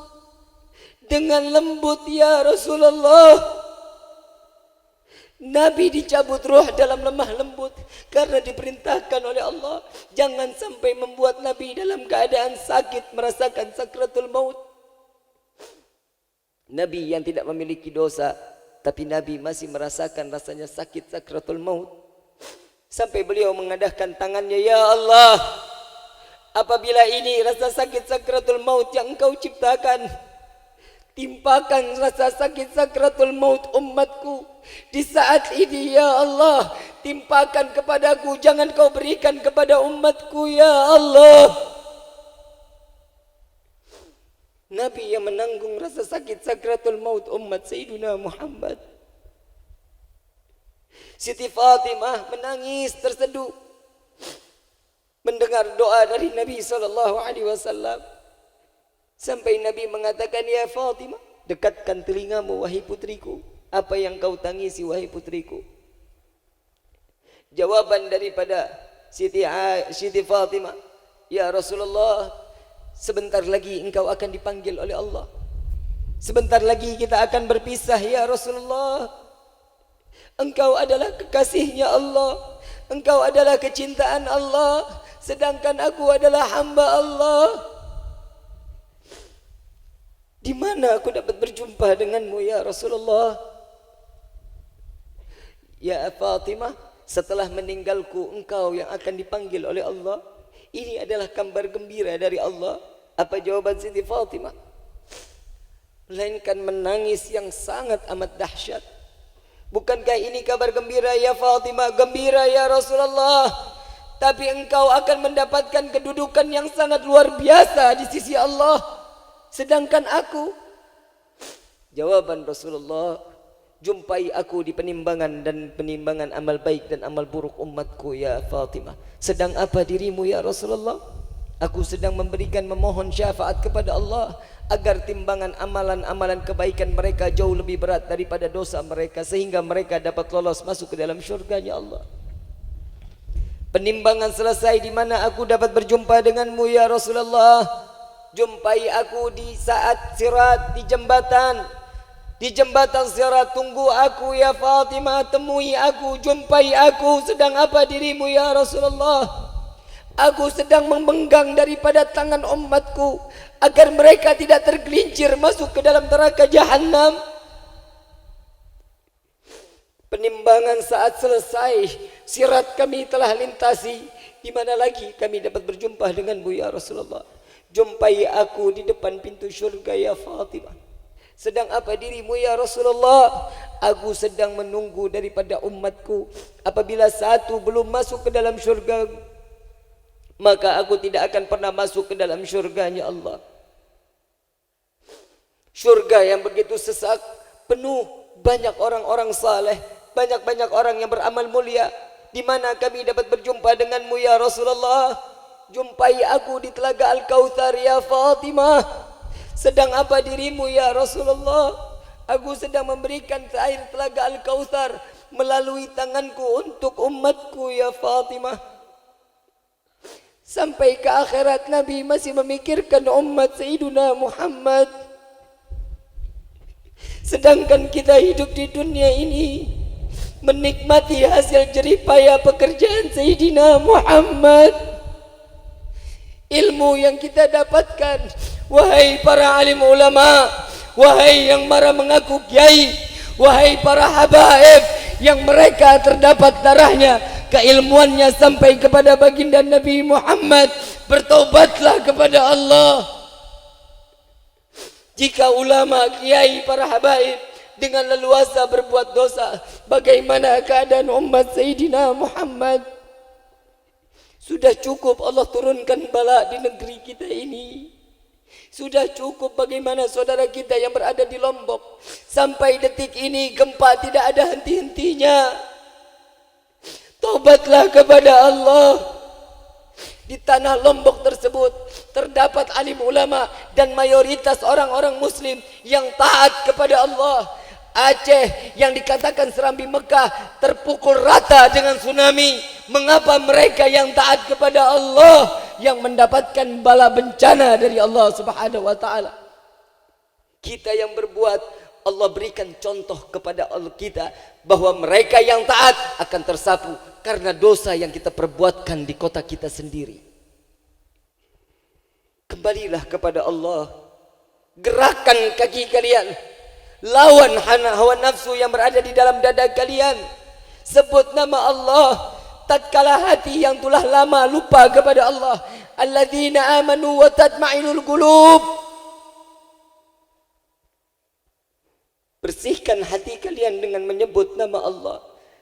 dengan lembut ya Rasulullah. Nabi dicabut ruh dalam lemah lembut karena diperintahkan oleh Allah, jangan sampai membuat Nabi dalam keadaan sakit merasakan sakratul maut. Nabi yang tidak memiliki dosa, tapi Nabi masih merasakan rasanya sakit sakratul maut. Sampai beliau mengadahkan tangannya, ya Allah, apabila ini rasa sakit sakratul maut yang Engkau ciptakan, timpakan rasa sakit sakratul maut umatku di saat ini ya Allah. Timpakan kepadaku, jangan Kau berikan kepada umatku ya Allah. Nabi yang menanggung rasa sakit sakratul maut umat Sayyidina Muhammad. Siti Fatimah menangis terseduh mendengar doa dari Nabi SAW. Sampai Nabi mengatakan, ya Fatimah, dekatkan telingamu wahai putriku. Apa yang kau tangisi wahai putriku? Jawaban daripada Siti Fatimah, ya Rasulullah, sebentar lagi engkau akan dipanggil oleh Allah. Sebentar lagi kita akan berpisah ya Rasulullah. Engkau adalah kekasihnya Allah, engkau adalah kecintaan Allah, sedangkan aku adalah hamba Allah. Di mana aku dapat berjumpa denganmu ya Rasulullah? Ya Fatimah, setelah meninggalku engkau yang akan dipanggil oleh Allah. Ini adalah kabar gembira dari Allah. Apa jawaban Siti Fatimah? Melainkan menangis yang sangat amat dahsyat. Bukankah ini kabar gembira ya Fatimah? Gembira ya Rasulullah. Tapi engkau akan mendapatkan kedudukan yang sangat luar biasa di sisi Allah. Sedangkan aku, jawaban Rasulullah, jumpai aku di penimbangan dan penimbangan amal baik dan amal buruk umatku ya Fatimah. Sedang apa dirimu ya Rasulullah? Aku sedang memohon syafaat kepada Allah agar timbangan amalan-amalan kebaikan mereka jauh lebih berat daripada dosa mereka, sehingga mereka dapat lolos masuk ke dalam syurganya Allah. Penimbangan selesai, di mana aku dapat berjumpa denganmu ya Rasulullah? Jumpai aku di saat sirat, di jembatan sirat. Tunggu aku ya Fatimah, temui aku, jumpai aku. Sedang apa dirimu ya Rasulullah? Aku sedang memegang daripada tangan umatku agar mereka tidak tergelincir masuk ke dalam neraka jahanam. Penimbangan saat selesai, sirat kami telah lintasi. Di mana lagi kami dapat berjumpa denganmu ya Rasulullah? Jumpai aku di depan pintu syurga ya Fatimah. Sedang apa dirimu ya Rasulullah? Aku sedang menunggu daripada umatku. Apabila satu belum masuk ke dalam syurga, maka aku tidak akan pernah masuk ke dalam syurganya Allah. Syurga yang begitu sesak, penuh banyak orang-orang saleh, banyak-banyak orang yang beramal mulia. Di mana kami dapat berjumpa denganmu ya Rasulullah? Jumpai aku di telaga Al-Kautsar ya Fatimah. Sedang apa dirimu ya Rasulullah? Aku sedang memberikan air telaga Al-Kautsar melalui tanganku untuk umatku ya Fatimah. Sampai ke akhirat Nabi masih memikirkan umat Sayyidina Muhammad. Sedangkan kita hidup di dunia ini menikmati hasil jerih payah pekerjaan Sayyidina Muhammad. Ilmu yang kita dapatkan, wahai para alim ulama, wahai yang marah mengaku kiai, wahai para habaib yang mereka terdapat darahnya, keilmuannya sampai kepada baginda Nabi Muhammad, bertobatlah kepada Allah. Jika ulama, kiai, para habaib dengan leluasa berbuat dosa, bagaimana keadaan umat Sayyidina Muhammad? Sudah cukup Allah turunkan bala di negeri kita ini. Sudah cukup bagaimana saudara kita yang berada di Lombok. Sampai detik ini gempa tidak ada henti-hentinya. Tobatlah kepada Allah. Di tanah Lombok tersebut terdapat alim ulama dan mayoritas orang-orang muslim yang taat kepada Allah. Aceh yang dikatakan serambi Mekah terpukul rata dengan tsunami. Mengapa mereka yang taat kepada Allah yang mendapatkan bala bencana dari Allah Subhanahu wa taala? Kita yang berbuat, Allah berikan contoh kepada Allah kita bahwa mereka yang taat akan tersapu karena dosa yang kita perbuatkan di kota kita sendiri. Kembalilah kepada Allah. Gerakan kaki kalian, lawan hawa nafsu yang berada di dalam dada kalian. Sebut nama Allah tatkala hati yang telah lama lupa kepada Allah. Alladzina amanu wa tatma'innul qulub. Bersihkan hati kalian dengan menyebut nama Allah.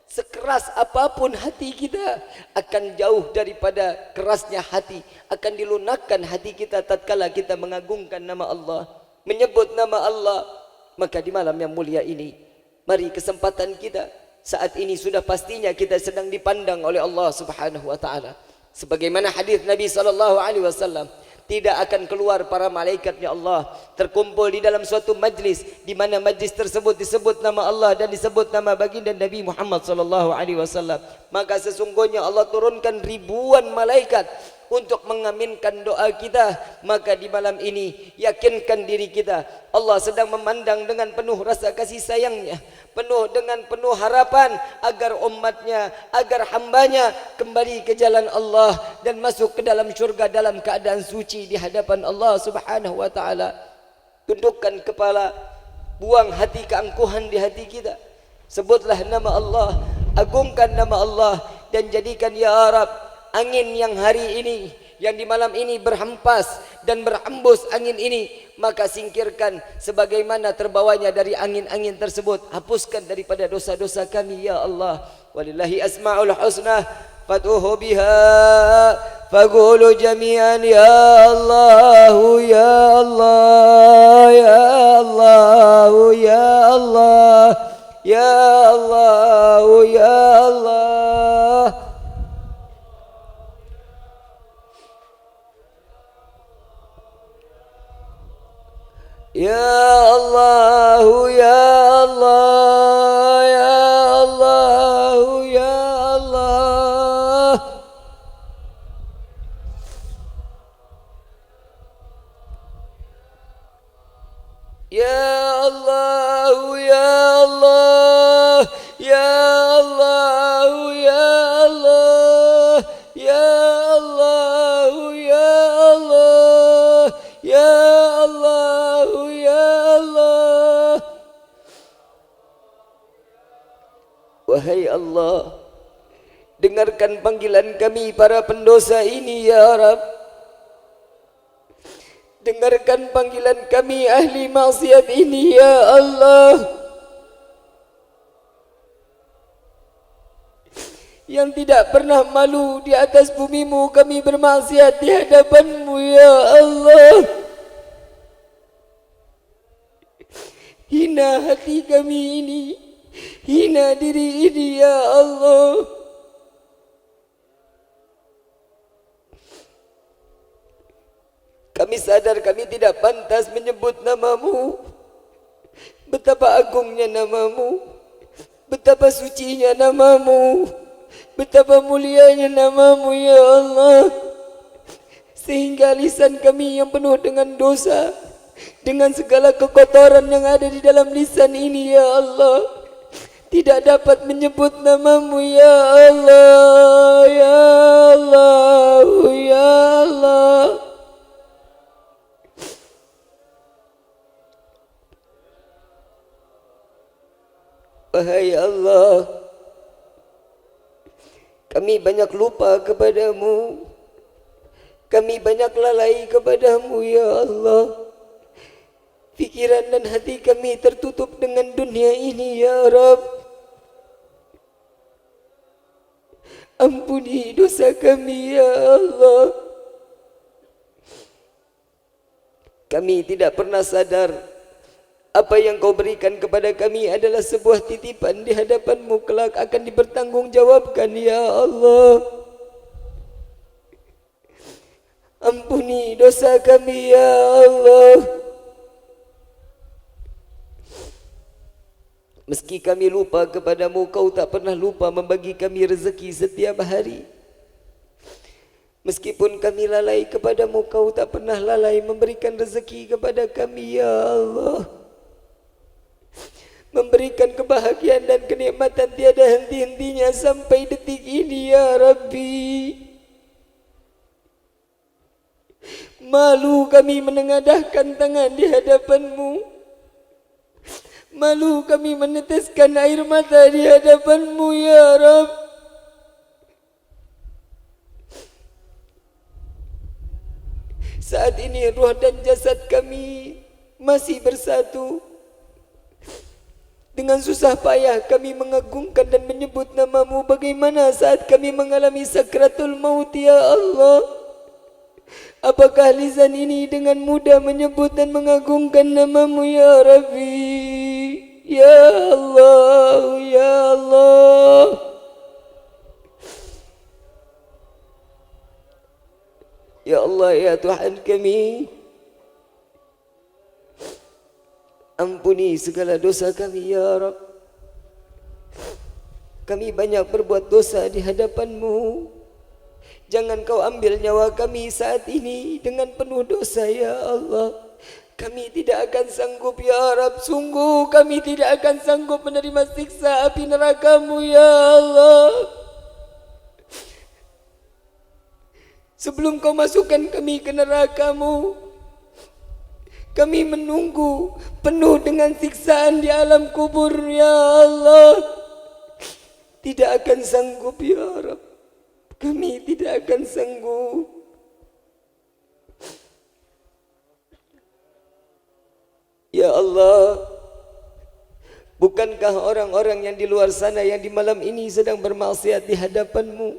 Sekeras apapun hati kita akan jauh daripada kerasnya hati, akan dilunakkan hati kita tatkala kita mengagungkan nama Allah, menyebut nama Allah. Maka di malam yang mulia ini, mari kesempatan kita saat ini sudah pastinya kita sedang dipandang oleh Allah Subhanahu wa taala. Sebagaimana hadis Nabi sallallahu alaihi wasallam, tidak akan keluar para malaikatnya Allah terkumpul di dalam suatu majlis di mana majlis tersebut disebut nama Allah dan disebut nama baginda Nabi Muhammad sallallahu alaihi wasallam. Maka sesungguhnya Allah turunkan ribuan malaikat untuk mengaminkan doa kita. Maka di malam ini yakinkan diri kita, Allah sedang memandang dengan penuh rasa kasih sayangnya, penuh harapan agar umatnya, agar hambanya kembali ke jalan Allah dan masuk ke dalam syurga dalam keadaan suci di hadapan Allah Subhanahu wa taala. Tundukkan kepala, buang hati keangkuhan di hati kita. Sebutlah nama Allah, agungkan nama Allah dan jadikan ya Rabb angin yang hari ini, yang di malam ini berhempas dan berembus angin ini, maka singkirkan sebagaimana terbawanya dari angin-angin tersebut. Hapuskan daripada dosa-dosa kami ya Allah. Walillahi asma'ul husna fatuhu biha faqulu jami'an ya Allah ya Allah ya Allah ya Allah ya Allah ya Allah. Ya Allah, ya Allah, ya Allah, ya Allah. Ya Allah, ya Allah, ya Allah, ya Allah, ya Allah, ya Allah, ya Allah. Wahai Allah, dengarkan panggilan kami para pendosa ini ya Rabb. Dengarkan panggilan kami ahli maksiat ini ya Allah, yang tidak pernah malu di atas bumimu kami bermaksiat di hadapanmu ya Allah. Hina hati kami ini, hina diri ini ya Allah. Kami sadar kami tidak pantas menyebut namamu. Betapa agungnya namamu, betapa sucinya namamu, betapa mulianya namamu ya Allah. Sehingga lisan kami yang penuh dengan dosa, dengan segala kekotoran yang ada di dalam lisan ini ya Allah, tidak dapat menyebut namamu ya Allah, ya Allah, ya Allah. Wahai Allah, kami banyak lupa kepadamu, kami banyak lalai kepadamu ya Allah. Pikiran dan hati kami tertutup dengan dunia ini ya Rabb. Ampuni dosa kami ya Allah. Kami tidak pernah sadar apa yang kau berikan kepada kami adalah sebuah titipan di hadapanmu, kelak akan dipertanggungjawabkan ya Allah. Ampuni dosa kami ya Allah. Meski kami lupa kepadamu, kau tak pernah lupa membagi kami rezeki setiap hari. Meskipun kami lalai kepadamu, kau tak pernah lalai memberikan rezeki kepada kami, ya Allah. Memberikan kebahagiaan dan kenikmatan tiada henti-hentinya sampai detik ini, ya Rabbi. Malu kami menengadahkan tangan di hadapanmu. Malu kami meneteskan air mata di hadapanmu, ya Rabb. Saat ini roh dan jasad kami masih bersatu. Dengan susah payah kami mengagungkan dan menyebut namamu. Bagaimana saat kami mengalami sakratul maut, ya Allah? Apakah lisan ini dengan mudah menyebut dan mengagungkan namamu, ya Rabbi? Ya Allah, ya Allah. Ya Allah, ya Tuhan kami, ampuni segala dosa kami, ya Rabb. Kami banyak berbuat dosa di hadapanmu. Jangan kau ambil nyawa kami saat ini dengan penuh dosa, ya Allah. Kami tidak akan sanggup, ya Rabb. Sungguh kami tidak akan sanggup menerima siksa api neraka-Mu, ya Allah. Sebelum kau masukkan kami ke neraka-Mu, kami menunggu penuh dengan siksaan di alam kubur, ya Allah. Tidak akan sanggup, ya Rabb. Kami tidak akan sanggup. Ya Allah, bukankah orang-orang yang di luar sana yang di malam ini sedang bermaksiat di hadapan-Mu,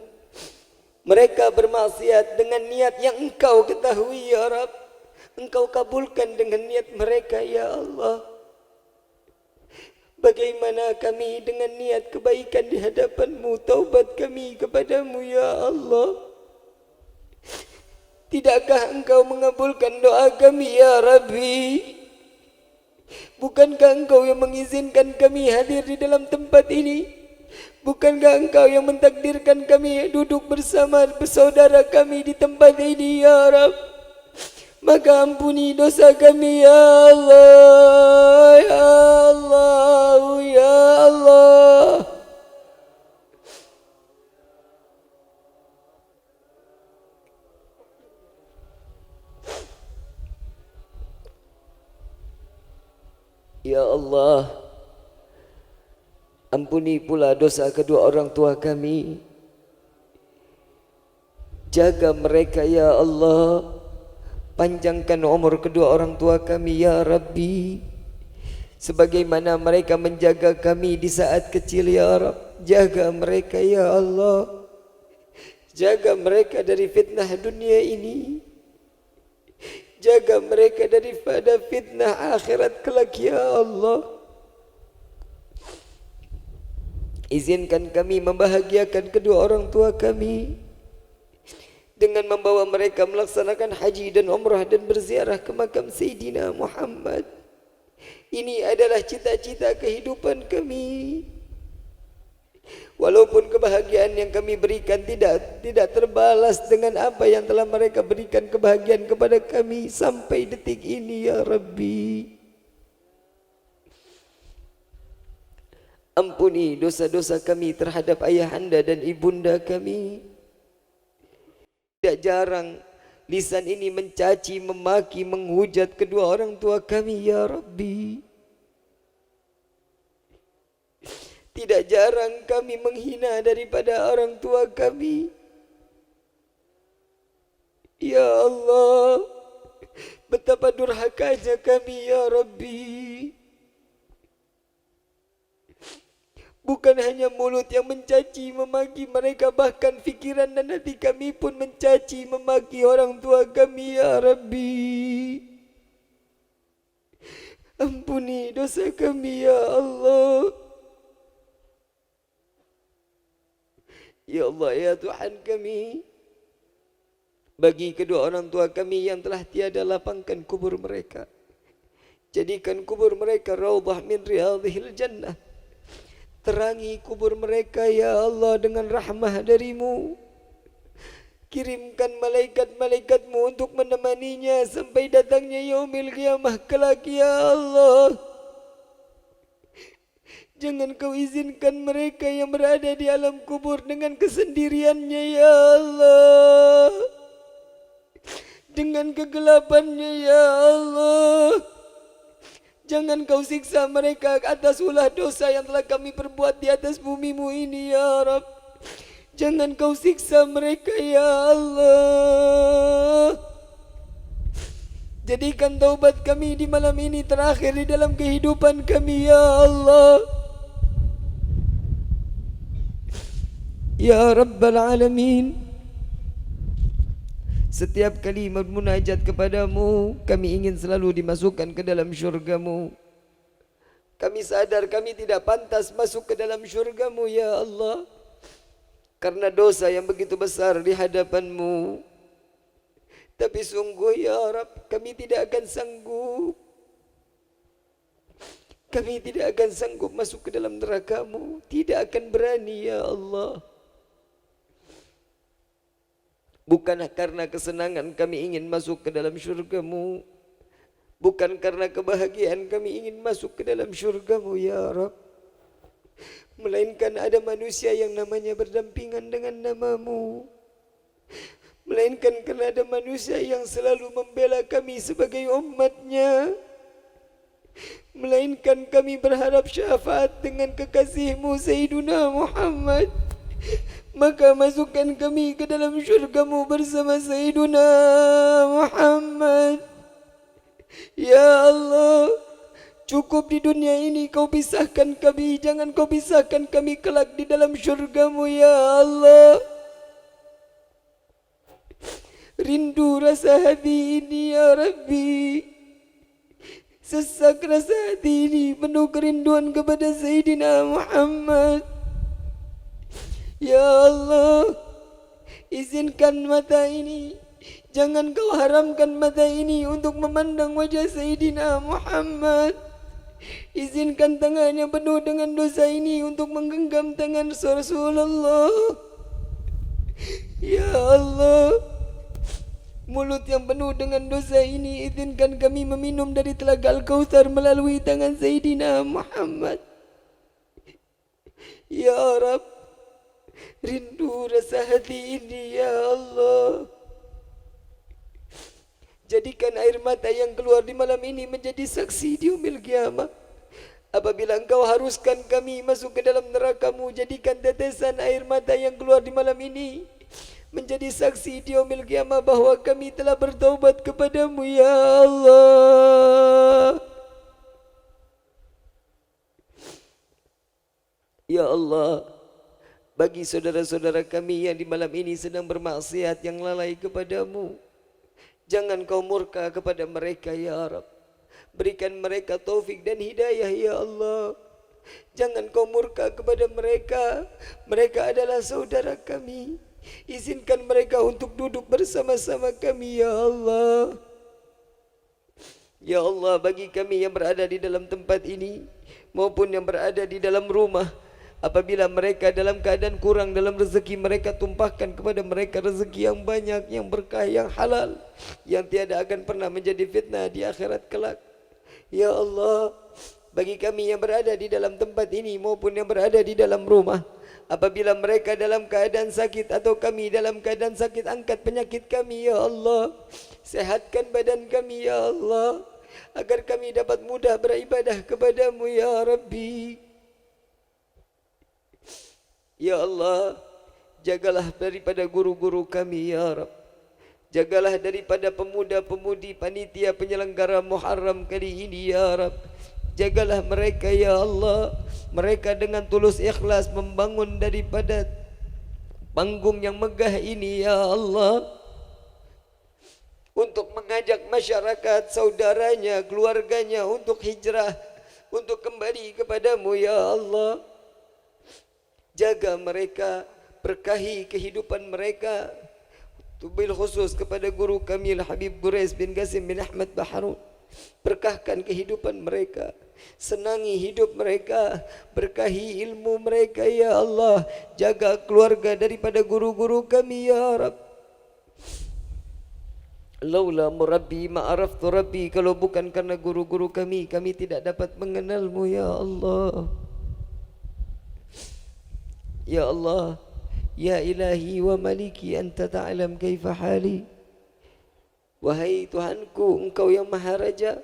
mereka bermaksiat dengan niat yang Engkau ketahui, ya Rabb. Engkau kabulkan dengan niat mereka, ya Allah. Bagaimana kami dengan niat kebaikan di hadapan-Mu, taubat kami kepadamu, ya Allah. Tidakkah Engkau mengabulkan doa kami, ya Rabbi? Bukankah Engkau yang mengizinkan kami hadir di dalam tempat ini? Bukankah Engkau yang mentakdirkan kami duduk bersama bersaudara kami di tempat ini, ya Rabb? Maka ampuni dosa kami, ya Allah, ya Allah, ya Allah. Ya Allah, ampuni pula dosa kedua orang tua kami. Jaga mereka, ya Allah. Panjangkan umur kedua orang tua kami, ya Rabbi. Sebagaimana mereka menjaga kami di saat kecil, ya Rabb. Jaga mereka, ya Allah. Jaga mereka dari fitnah dunia ini. Jaga mereka daripada fitnah akhirat kelak, ya Allah. Izinkan kami membahagiakan kedua orang tua kami dengan membawa mereka melaksanakan haji dan umrah dan berziarah ke makam Sayyidina Muhammad. Ini adalah cita-cita kehidupan kami. Walaupun kebahagiaan yang kami berikan tidak terbalas dengan apa yang telah mereka berikan kebahagiaan kepada kami sampai detik ini, ya Rabbi. Ampuni dosa-dosa kami terhadap ayahanda dan ibunda kami. Tidak jarang lisan ini mencaci, memaki, menghujat kedua orang tua kami, ya Rabbi. Tidak jarang kami menghina daripada orang tua kami. Ya Allah, betapa durhakanya kami, ya Rabbi. Bukan hanya mulut yang mencaci, memaki mereka, bahkan fikiran dan hati kami pun mencaci, memaki orang tua kami, ya Rabbi. Ampuni dosa kami, ya Allah. Ya Allah, ya Tuhan kami, bagi kedua orang tua kami yang telah tiada, lapangkan kubur mereka. Jadikan kubur mereka raudhah min riyadhil jannah. Terangi kubur mereka ya Allah dengan rahmah darimu. Kirimkan malaikat-malaikatmu untuk menemaninya sampai datangnya yaumil qiyamah kelak ya Allah. Jangan kau izinkan mereka yang berada di alam kubur dengan kesendiriannya ya Allah, dengan kegelapannya ya Allah. Jangan kau siksa mereka atas ulah dosa yang telah kami perbuat di atas bumimu ini ya Rabb. Jangan kau siksa mereka ya Allah. Jadikan taubat kami di malam ini terakhir di dalam kehidupan kami ya Allah. Ya Rabbal Alamin, setiap kali bermunajat kepadamu, kami ingin selalu dimasukkan ke dalam syurgamu. Kami sadar kami tidak pantas masuk ke dalam syurgamu ya Allah, karena dosa yang begitu besar di hadapanmu. Tapi sungguh ya Rabb, kami tidak akan sanggup. Kami tidak akan sanggup masuk ke dalam neraka-Mu. Tidak akan berani ya Allah. Bukan karena kesenangan kami ingin masuk ke dalam syurga-Mu, bukan karena kebahagiaan kami ingin masuk ke dalam syurga-Mu ya Rabb, melainkan ada manusia yang namanya berdampingan dengan nama-Mu, melainkan karena ada manusia yang selalu membela kami sebagai umat-Nya, melainkan kami berharap syafaat dengan kekasih-Mu Sayyiduna Muhammad. Maka masukkan kami ke dalam syurga-Mu bersama Sayyiduna Muhammad. Ya Allah, cukup di dunia ini kau pisahkan kami, jangan kau pisahkan kami kelak di dalam syurga-Mu ya Allah. Rindu rasa hati ini ya Rabbi, sesak rasa hati ini penuh kerinduan kepada Sayyidina Muhammad. Ya Allah, izinkan mata ini, jangan kau haramkan mata ini untuk memandang wajah Sayyidina Muhammad. Izinkan tangan yang penuh dengan dosa ini untuk menggenggam tangan Rasulullah. Ya Allah, mulut yang penuh dengan dosa ini, izinkan kami meminum dari telaga Al-Kautsar melalui tangan Sayyidina Muhammad. Ya Rabb, rindu rasa hati ini ya Allah. Jadikan air mata yang keluar di malam ini menjadi saksi di yaumil qiyamah. Apabila Engkau haruskan kami masuk ke dalam neraka-Mu, jadikan tetesan air mata yang keluar di malam ini menjadi saksi di yaumil qiyamah bahwa kami telah bertaubat kepadamu ya Allah. Ya Allah, bagi saudara-saudara kami yang di malam ini sedang bermaksiat, yang lalai kepadamu, jangan kau murka kepada mereka ya Rabb. Berikan mereka taufik dan hidayah ya Allah. Jangan kau murka kepada mereka. Mereka adalah saudara kami. Izinkan mereka untuk duduk bersama-sama kami ya Allah. Ya Allah, bagi kami yang berada di dalam tempat ini maupun yang berada di dalam rumah, apabila mereka dalam keadaan kurang dalam rezeki, mereka tumpahkan kepada mereka rezeki yang banyak, yang berkah, yang halal, yang tiada akan pernah menjadi fitnah di akhirat kelak. Ya Allah, bagi kami yang berada di dalam tempat ini maupun yang berada di dalam rumah, apabila mereka dalam keadaan sakit atau kami dalam keadaan sakit, angkat penyakit kami ya Allah. Sehatkan badan kami ya Allah, agar kami dapat mudah beribadah kepadamu ya Rabbi. Ya Allah, jagalah daripada guru-guru kami ya Rabb. Jagalah daripada pemuda-pemudi panitia penyelenggara Muharram kali ini ya Rabb. Jagalah mereka ya Allah. Mereka dengan tulus ikhlas membangun daripada panggung yang megah ini ya Allah, untuk mengajak masyarakat, saudaranya, keluarganya untuk hijrah, untuk kembali kepadamu ya Allah. Jaga mereka, berkahi kehidupan mereka. Tubil khusus kepada guru kami Habib Gurais bin Qasim bin Ahmad Baharun, berkahkan kehidupan mereka. Senangi hidup mereka, berkahi ilmu mereka ya Allah. Jaga keluarga daripada guru-guru kami ya Rabb. Laula murabbi ma araftu rabbi, kalau bukan karena guru-guru kami tidak dapat mengenalmu ya Allah. Ya Allah, ya ilahi wa maliki, anta ta'lam kaifa hali. Wahai Tuhanku, Engkau yang Maha Raja,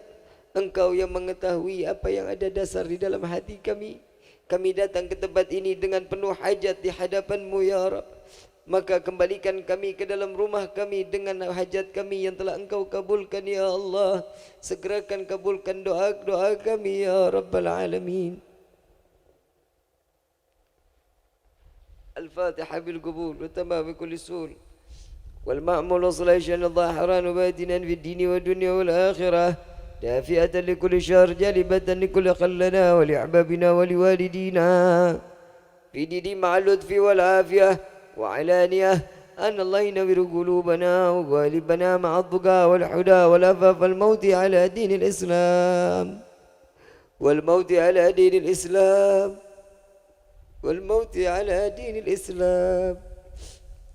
Engkau yang mengetahui apa yang ada dasar di dalam hati kami. Kami datang ke tempat ini dengan penuh hajat di hadapan-Mu ya Rabb. Maka kembalikan kami ke dalam rumah kami dengan hajat kami yang telah Engkau kabulkan ya Allah. Segerakan kabulkan doa-doa kami ya Rabbal Alamin. Al-Fatihah bil qubul wa tamam bi kulli sul. Wal ma'mul wa sallallahu dhahiran wa batinan fid din wa dunya wal akhirah. Dafi'atan li kulli syarr, jalibatan li kulli khallana wa li ahbabina wa li walidina. Fi dini ma'al lutfi wal afiyah وعلانية أن الله ينور قلوبنا وغالبنا مع الضقى والحدى والأفاف والموت على دين الإسلام والموت على دين الإسلام والموت على دين الإسلام.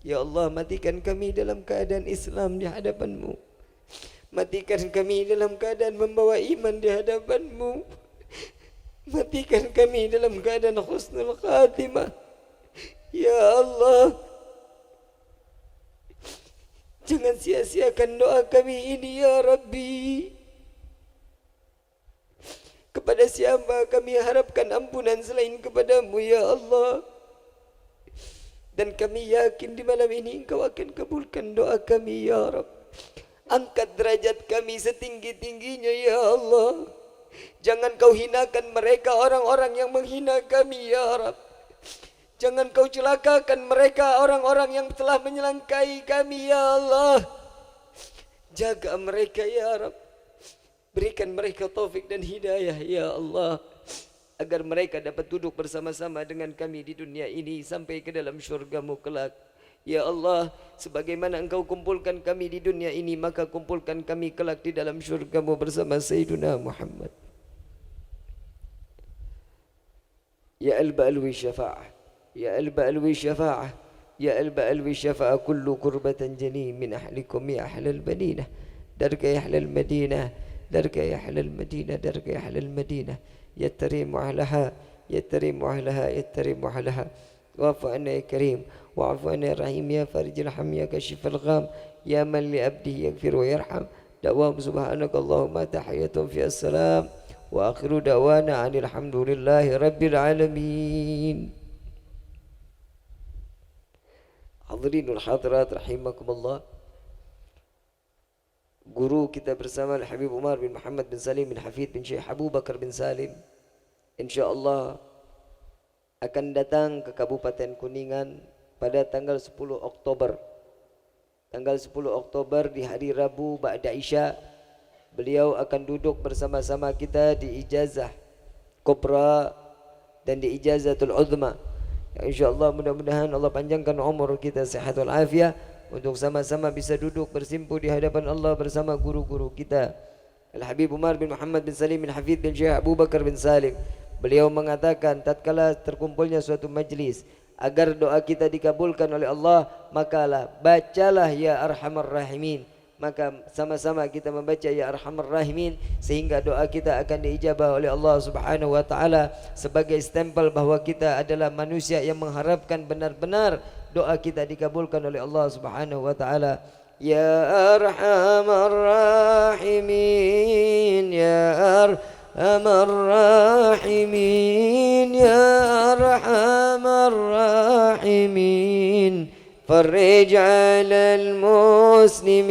Ya Allah, matikan kami dalam keadaan Islam di hadapan-Mu. Matikan kami dalam keadaan membawa iman di hadapan-Mu. Matikan kami dalam keadaan husnul khatimah. Ya Allah, jangan sia-siakan doa kami ini ya Rabbi. Kepada siapa kami harapkan ampunan selain kepada-Mu ya Allah. Dan kami yakin di malam ini Engkau akan kabulkan doa kami ya Rabb. Angkat derajat kami setinggi-tingginya ya Allah. Jangan Kau hinakan mereka, orang-orang yang menghina kami ya Rabb. Jangan Kau celakakan mereka, orang-orang yang telah menyelangkai kami ya Allah. Jaga mereka ya Rabb. Berikan mereka taufik dan hidayah ya Allah, agar mereka dapat duduk bersama-sama dengan kami di dunia ini sampai ke dalam syurga-Mu kelak. Ya Allah, sebagaimana Engkau kumpulkan kami di dunia ini, maka kumpulkan kami kelak di dalam syurga-Mu bersama Sayyiduna Muhammad. Ya al-ba'alwi syafa'ah, يا ألب ألوي الشفاعة، يا ألب ألوي الشفاعة، كل كربة جني من أهلكم يا أهل المدينة، درك يا أهل المدينة، درك يا أهل المدينة، درك يا أهل المدينة، يتريم أهلها، يتريم أهلها، يتريم أهلها، واعف عنا يا كريم، واعف عنا يا رحيم، يا فارج الهم، يا كشف الغام، يا من لعبده يغفر ويرحم. دوام سبحانك اللهم تحية في السلام، وآخر دعوانا عن الحمد لله رب العالمين. Hadirin wal hadirat rahimakumullah. Guru kita bersama Al-Habib Umar bin Muhammad bin Salim bin Hafid bin Syekh Abu Bakar bin Salim, insyaallah akan datang ke Kabupaten Kuningan pada tanggal 10 Oktober. Tanggal 10 Oktober di hari Rabu ba'da Isya, beliau akan duduk bersama-sama kita di ijazah kubra dan di ijazatul uzma. Ya, InsyaAllah mudah-mudahan Allah panjangkan umur kita, sehat wal afiah, untuk sama-sama bisa duduk bersimpu di hadapan Allah bersama guru-guru kita. Al-Habib Umar bin Muhammad bin Salim bin Hafid bin Syekh Abu Bakar bin Salim, beliau mengatakan tatkala terkumpulnya suatu majlis, agar doa kita dikabulkan oleh Allah, makalah bacalah ya Arhamar Rahimin. Maka sama-sama kita membaca ya Arhamar Rahimin, sehingga doa kita akan diijabah oleh Allah Subhanahu wa taala sebagai stempel bahwa kita adalah manusia yang mengharapkan benar-benar doa kita dikabulkan oleh Allah Subhanahu wa taala. Ya Arhamar Rahimin, ya Arhamar Rahimin, ya Arhamar Rahimin, فرج على المسلمين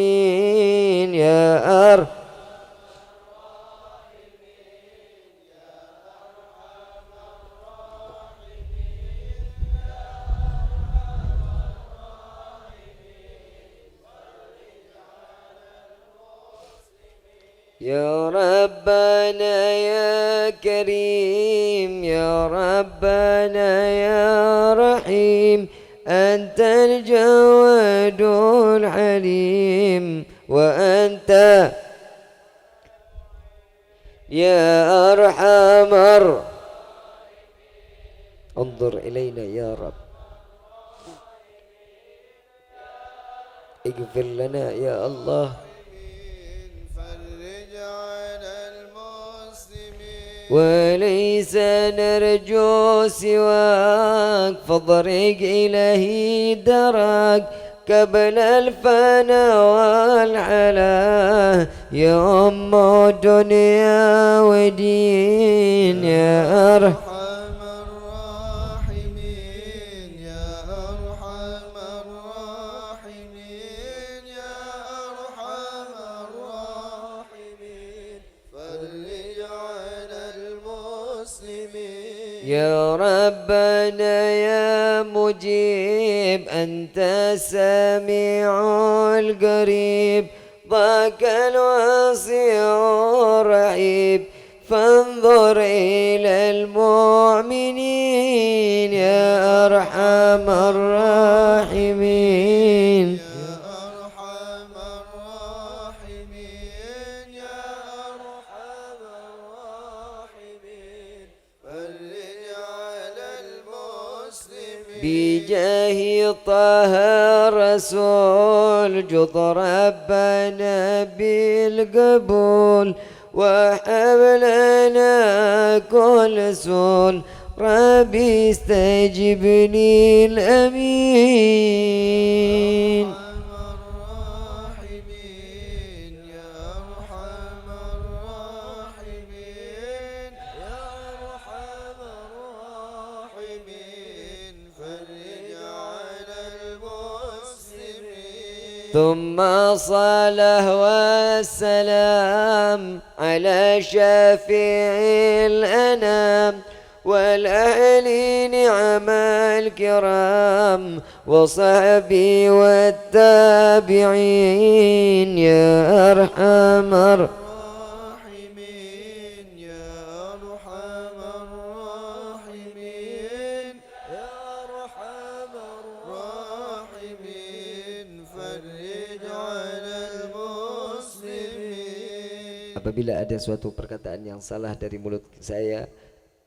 يا يا ربنا يا كريم، يا ربنا يا رحيم، أنت الجواد الحليم، وأنت يا أرحم انظر إلينا يا رب اغفر لنا يا الله وليس نرجو سواك فاضرق إلهي درك قبل الفنا والعلا يا أم دنيا ودين يا أرحم يا ربنا يا مجيب أنت السميع القريب ضاق الوصي الرحيب فانظر إلى المؤمنين يا أرحم الراحمين بجاه طه الرسول جض ربنا بالقبول وهب لنا كل سول ربي استجبني الأمين ثم صلاة والسلام على شفيع الأنام والأهل نعم الكرام وصحبي والتابعين يا أرحم Apabila ada suatu perkataan yang salah dari mulut saya,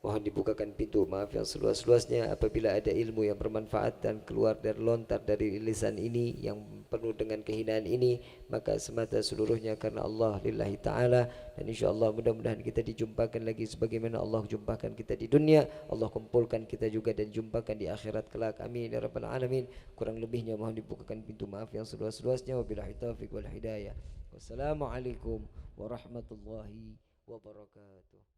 mohon dibukakan pintu maaf yang seluas-luasnya. Apabila ada ilmu yang bermanfaat dan keluar dari lontar dari lisan ini yang penuh dengan kehinaan ini, maka semata seluruhnya karena Allah lillahi ta'ala. Dan insyaAllah mudah-mudahan kita dijumpakan lagi sebagaimana Allah jumpakan kita di dunia. Allah kumpulkan kita juga dan jumpakan di akhirat kelak. Amin ya rabbal alamin. Kurang lebihnya mohon dibukakan pintu maaf yang seluas-luasnya. Wabillahi taufiq wal hidayah. Wassalamualaikum warahmatullahi wabarakatuh.